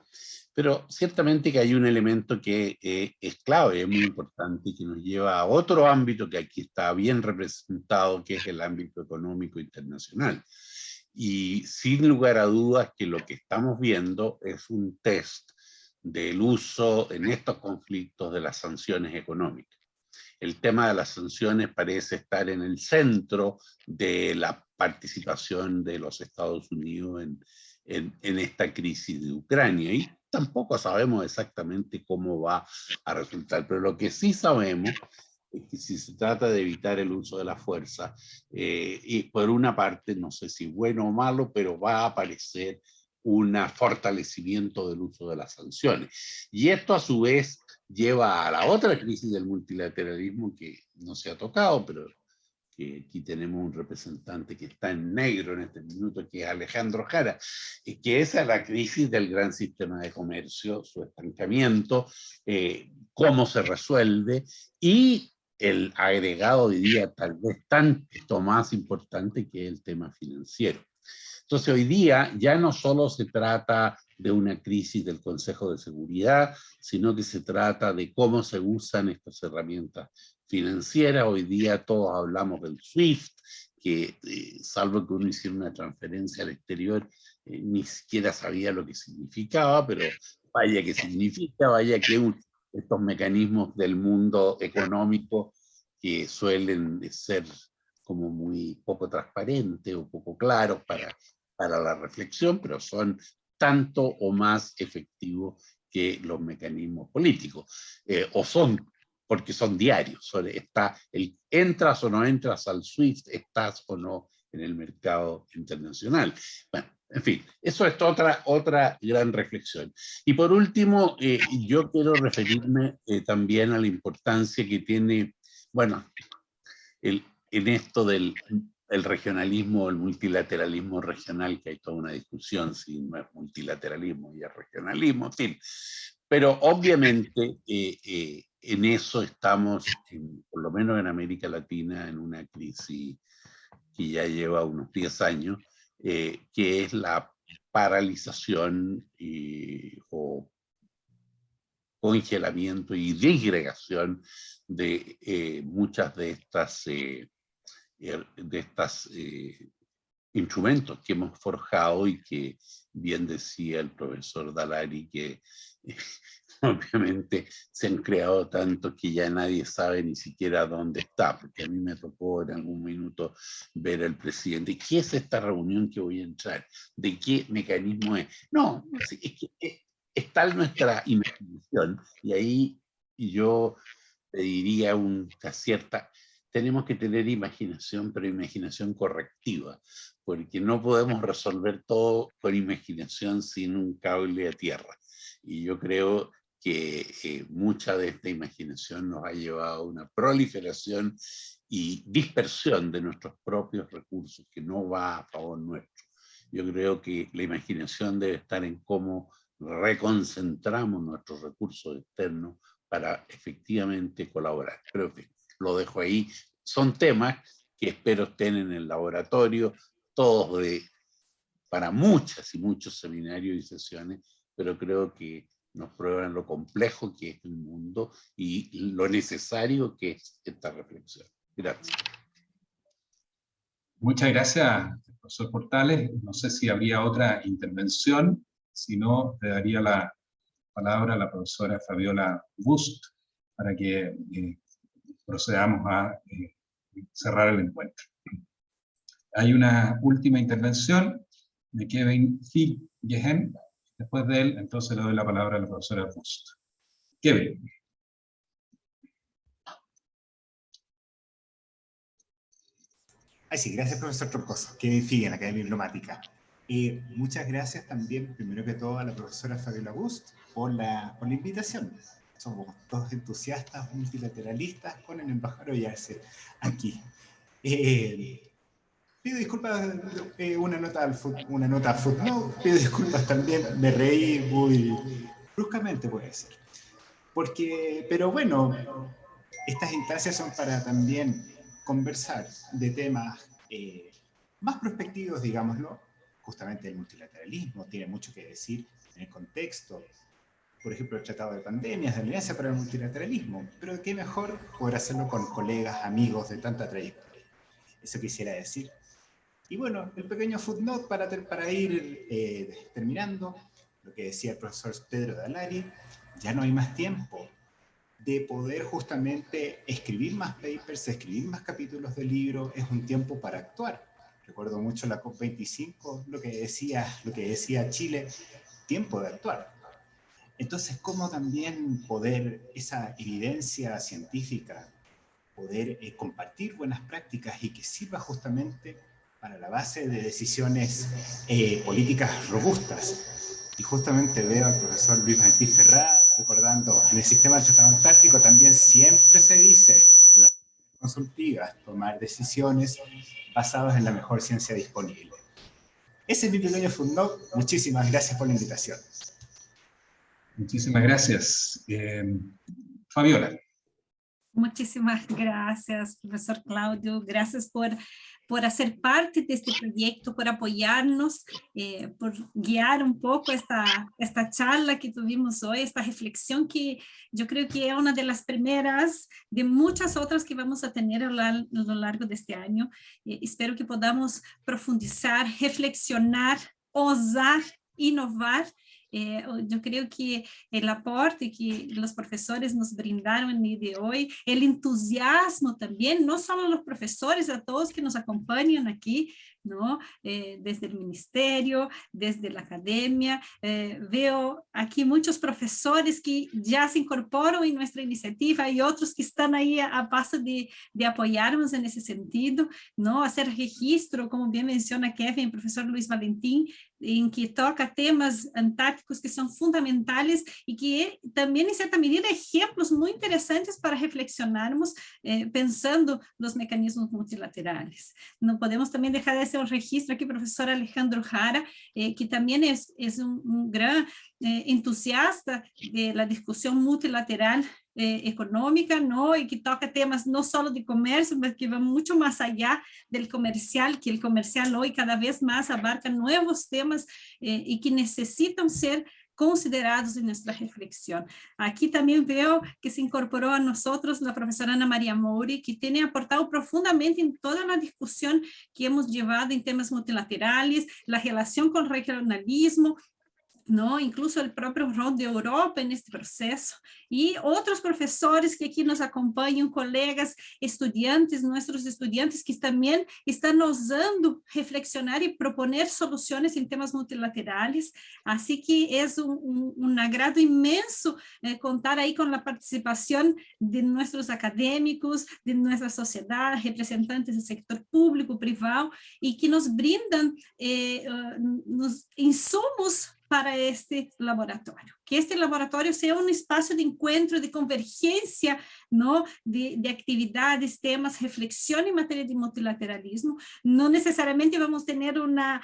Pero ciertamente que hay un elemento que es clave, es muy importante y que nos lleva a otro ámbito que aquí está bien representado, que es el ámbito económico internacional. Y sin lugar a dudas que lo que estamos viendo es un test del uso en estos conflictos de las sanciones económicas. El tema de las sanciones parece estar en el centro de la participación de los Estados Unidos en esta crisis de Ucrania, y tampoco sabemos exactamente cómo va a resultar, pero lo que sí sabemos es que si se trata de evitar el uso de la fuerza, y por una parte, no sé si bueno o malo, pero va a aparecer un fortalecimiento del uso de las sanciones. Y esto a su vez lleva a la otra crisis del multilateralismo que no se ha tocado, pero que aquí tenemos un representante que está en negro en este minuto, que es Alejandro Jara, y que es la crisis del gran sistema de comercio, su estancamiento, cómo se resuelve, y el agregado, diría, tal vez tanto más importante, que es el tema financiero. Entonces hoy día ya no solo se trata de una crisis del Consejo de Seguridad, sino que se trata de cómo se usan estas herramientas financieras. Hoy día todos hablamos del SWIFT, que salvo que uno hiciera una transferencia al exterior, ni siquiera sabía lo que significaba, pero vaya que significa, vaya que estos mecanismos del mundo económico que suelen ser como muy poco transparentes o poco claros para la reflexión, pero son tanto o más efectivos que los mecanismos políticos, o son, porque son diarios, entras o no entras al SWIFT, estás o no en el mercado internacional. Bueno, en fin, eso es otra gran reflexión. Y por último, yo quiero referirme también a la importancia que tiene, bueno, en esto del regionalismo, el multilateralismo regional, que hay toda una discusión si no es multilateralismo y es regionalismo, en fin. Pero obviamente en eso estamos, por lo menos en América Latina, en una crisis que ya lleva unos 10 años, que es la paralización o congelamiento y disgregación de muchas de estas instrumentos que hemos forjado, y que bien decía el profesor Dalari que obviamente se han creado tantos que ya nadie sabe ni siquiera dónde está, porque a mí me tocó en algún minuto ver al presidente: ¿qué es esta reunión que voy a entrar? ¿De qué mecanismo es? No, es que tal nuestra imaginación, y ahí yo diría una cierta, tenemos que tener imaginación, pero imaginación correctiva, porque no podemos resolver todo con imaginación sin un cable a tierra. Y yo creo que mucha de esta imaginación nos ha llevado a una proliferación y dispersión de nuestros propios recursos, que no va a favor nuestro. Yo creo que la imaginación debe estar en cómo reconcentramos nuestros recursos externos para efectivamente colaborar. Pero en fin, lo dejo ahí. Son temas que espero estén en el laboratorio, todos para muchas y muchos seminarios y sesiones, pero creo que nos prueban lo complejo que es el mundo y lo necesario que es esta reflexión. Gracias. Muchas gracias, profesor Portales. No sé si habría otra intervención, si no, le daría la palabra a la profesora Fabiola Bust para que procedamos a cerrar el encuentro. Hay una última intervención de Kevin Gehen. Después de él, entonces le doy la palabra a la profesora Bust. Kevin. Ay, sí, gracias, profesor Troncoso. Kevin Figen, Academia Diplomática. Muchas gracias también, primero que todo, a la profesora Fabiola Bust por la invitación. Somos todos entusiastas, multilateralistas, con el embajador Oyarse aquí. Pido disculpas, una nota footnote, pido disculpas también, me reí muy bruscamente, puede ser. Pero bueno, estas instancias son para también conversar de temas más prospectivos, digámoslo. Justamente el multilateralismo tiene mucho que decir en el contexto. Por ejemplo, el Tratado de Pandemias, de Alianza para el Multilateralismo. Pero qué mejor poder hacerlo con colegas, amigos de tanta trayectoria. Eso quisiera decir. Y bueno, el pequeño footnote para ir terminando, lo que decía el profesor Pedro Dalari, ya no hay más tiempo de poder justamente escribir más papers, escribir más capítulos de libro, es un tiempo para actuar. Recuerdo mucho la COP25, lo que decía Chile, tiempo de actuar. Entonces, ¿cómo también poder esa evidencia científica, poder compartir buenas prácticas y que sirva justamente para la base de decisiones políticas robustas? Y justamente veo al profesor Luis Valentín Ferrat recordando, en el sistema del Tratado Antártico también siempre se dice, en las consultivas, tomar decisiones basadas en la mejor ciencia disponible. Ese es mi pequeño footnote. Muchísimas gracias por la invitación. Muchísimas gracias. Fabiola. Muchísimas gracias, profesor Claudio. Gracias por hacer parte de este proyecto, por apoyarnos, por guiar un poco esta charla que tuvimos hoy, esta reflexión que yo creo que es una de las primeras de muchas otras que vamos a tener a lo largo de este año. Espero que podamos profundizar, reflexionar, osar, innovar. Yo creo que el aporte que los profesores nos brindaron el día de hoy, el entusiasmo también, no solo a los profesores, a todos que nos acompañan aquí, ¿no? Desde el ministerio, desde la academia, veo aquí muchos profesores que ya se incorporan en nuestra iniciativa y otros que están ahí a paso de apoyarnos en ese sentido, ¿no? Hacer registro, como bien menciona Kevin, el profesor Luis Valentín, en que toca temas antárticos que son fundamentales y que también, en cierta medida, ejemplos muy interesantes para reflexionarmos pensando los mecanismos multilaterales. No podemos también dejar de hacer un registro aquí, profesor Alejandro Jara, que también es un gran entusiasta de la discusión multilateral económica, ¿no? Y que toca temas no solo de comercio, pero que va mucho más allá del comercial, que el comercial hoy cada vez más abarca nuevos temas y que necesitan ser considerados en nuestra reflexión. Aquí también veo que se incorporó a nosotros la profesora Ana María Mouri, que tiene aportado profundamente en toda la discusión que hemos llevado en temas multilaterales, la relación con el regionalismo, ¿no? Incluso el propio rol de Europa en este proceso, y otros profesores que aquí nos acompañan, colegas, estudiantes, nuestros estudiantes que también están osando reflexionar y proponer soluciones en temas multilaterales. Así que es un agrado inmenso contar ahí con la participación de nuestros académicos, de nuestra sociedad, representantes del sector público, privado, y que nos brindan insumos para este laboratorio. Que este laboratorio sea un espacio de encuentro, de convergencia, ¿no? De actividades, temas, reflexión en materia de multilateralismo. No necesariamente vamos a tener una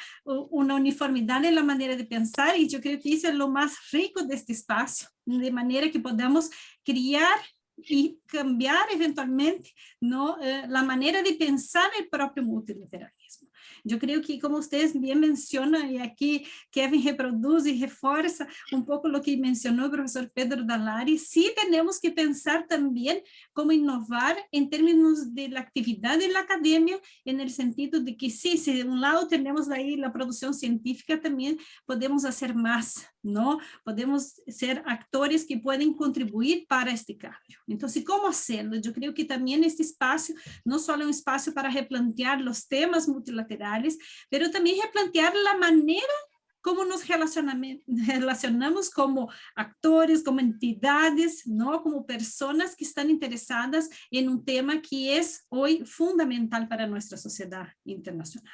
uniformidad en la manera de pensar, y yo creo que eso es lo más rico de este espacio, de manera que podamos crear y cambiar eventualmente, ¿no? La manera de pensar el propio multilateralismo. Yo creo que, como ustedes bien mencionan, y aquí Kevin reproduce y refuerza un poco lo que mencionó el profesor Pedro Dallari, sí tenemos que pensar también cómo innovar en términos de la actividad en la academia, en el sentido de que sí, si de un lado tenemos ahí la producción científica, también podemos hacer más, ¿no? Podemos ser actores que pueden contribuir para este cambio. Entonces, ¿cómo hacerlo? Yo creo que también este espacio no solo es un espacio para replantear los temas multilaterales, pero también replantear la manera como nos relacionamos como actores, como entidades, ¿no? Como personas que están interesadas en un tema que es hoy fundamental para nuestra sociedad internacional.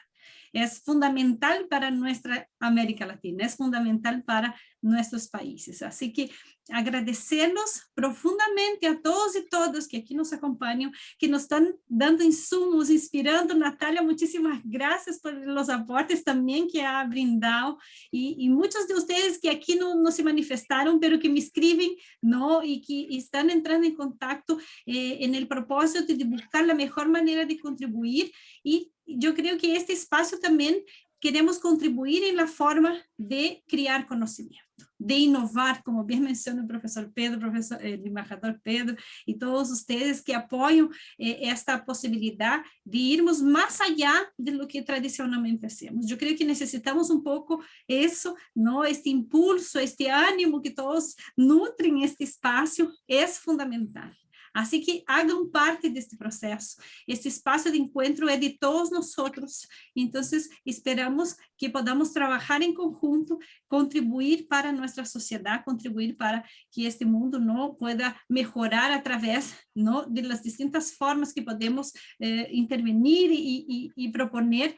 Es fundamental para nuestra América Latina, es fundamental para nuestros países. Así que agradecerlos profundamente a todos y todas que aquí nos acompañan, que nos están dando insumos, inspirando. Natalia, muchísimas gracias por los aportes también que ha brindado, y muchos de ustedes que aquí no se manifestaron, pero que me escriben, ¿no? Y que están entrando en contacto en el propósito de buscar la mejor manera de contribuir. Y yo creo que este espacio también queremos contribuir en la forma de crear conocimiento, de innovar, como bien menciona el profesor Pedro, el embajador Pedro, y todos ustedes que apoyan esta posibilidad de irmos más allá de lo que tradicionalmente hacemos. Yo creo que necesitamos un poco eso, ¿no? Este impulso, este ánimo que todos nutren este espacio es fundamental. Así que hagan parte de este proceso. Este espacio de encuentro es de todos nosotros. Entonces, esperamos que podamos trabajar en conjunto, contribuir para nuestra sociedad, contribuir para que este mundo no pueda mejorar a través, ¿no? de las distintas formas que podemos intervenir y proponer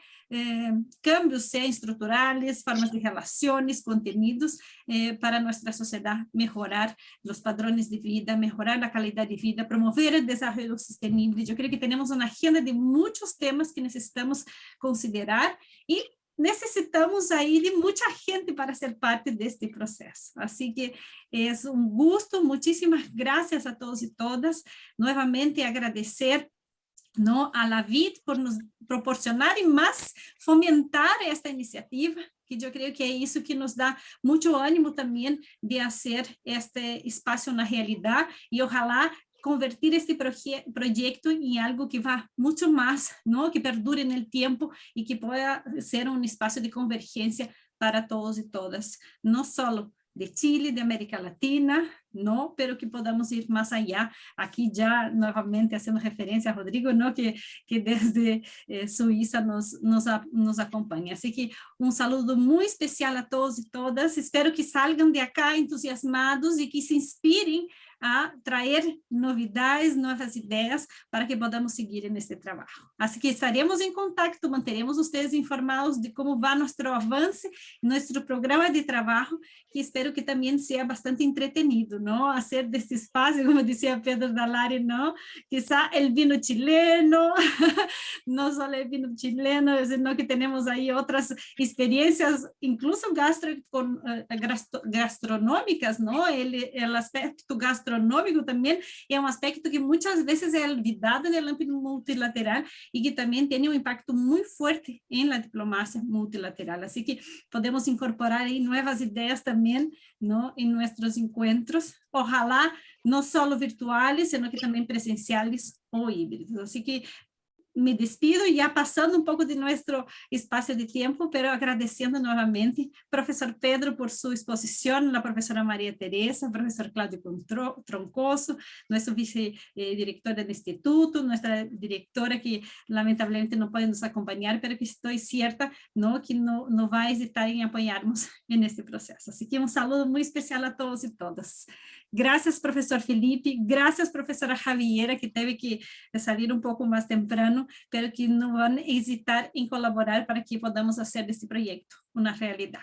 cambios, sean estructurales, formas de relaciones, contenidos, para nuestra sociedad mejorar los padrones de vida, mejorar la calidad de vida, promover el desarrollo sostenible. Yo creo que tenemos una agenda de muchos temas que necesitamos considerar, y necesitamos ahí de mucha gente para ser parte de este proceso. Así que es un gusto, muchísimas gracias a todos y todas. Nuevamente agradecer, ¿no? a la VID por nos proporcionar y más fomentar esta iniciativa, que yo creo que es eso que nos da mucho ánimo también de hacer este espacio una realidad, y ojalá convertir este proyecto en algo que va mucho más, ¿no? que perdure en el tiempo y que pueda ser un espacio de convergencia para todos y todas, no solo de Chile, de América Latina, ¿no? pero que podamos ir más allá. Aquí ya nuevamente haciendo referencia a Rodrigo, ¿no? que desde Suiza nos acompaña. Así que un saludo muy especial a todos y todas. Espero que salgan de acá entusiasmados y que se inspiren a traer novidades, nuevas ideas, para que podamos seguir en este trabajo. Así que estaremos en contacto, manteremos ustedes informados de cómo va nuestro avance, nuestro programa de trabajo, que espero que también sea bastante entretenido, ¿no? Hacer de este espacio, como decía Pedro Dallari, ¿no? Quizá el vino chileno, no solo el vino chileno, sino que tenemos ahí otras experiencias, incluso gastronómicas, ¿no? El aspecto gastronómico también es un aspecto que muchas veces es olvidado en el ámbito multilateral, y que también tiene un impacto muy fuerte en la diplomacia multilateral. Así que podemos incorporar ahí nuevas ideas también, ¿no? en nuestros encuentros, ojalá no solo virtuales, sino que también presenciales o híbridos. Así que me despido ya pasando un poco de nuestro espacio de tiempo, pero agradeciendo nuevamente profesor Pedro por su exposición, la profesora María Teresa, profesor Claudio Troncoso, nuestro vicedirector del instituto, nuestra directora que lamentablemente no puede nos acompañar, pero que estoy cierta, ¿no?, que no va a hesitar en apoyarnos en este proceso. Así que un saludo muy especial a todos y todas. Gracias, profesor Felipe. Gracias, profesora Javiera, que teve que salir un poco más temprano, pero que no van a hesitar en colaborar para que podamos hacer de este proyecto una realidad.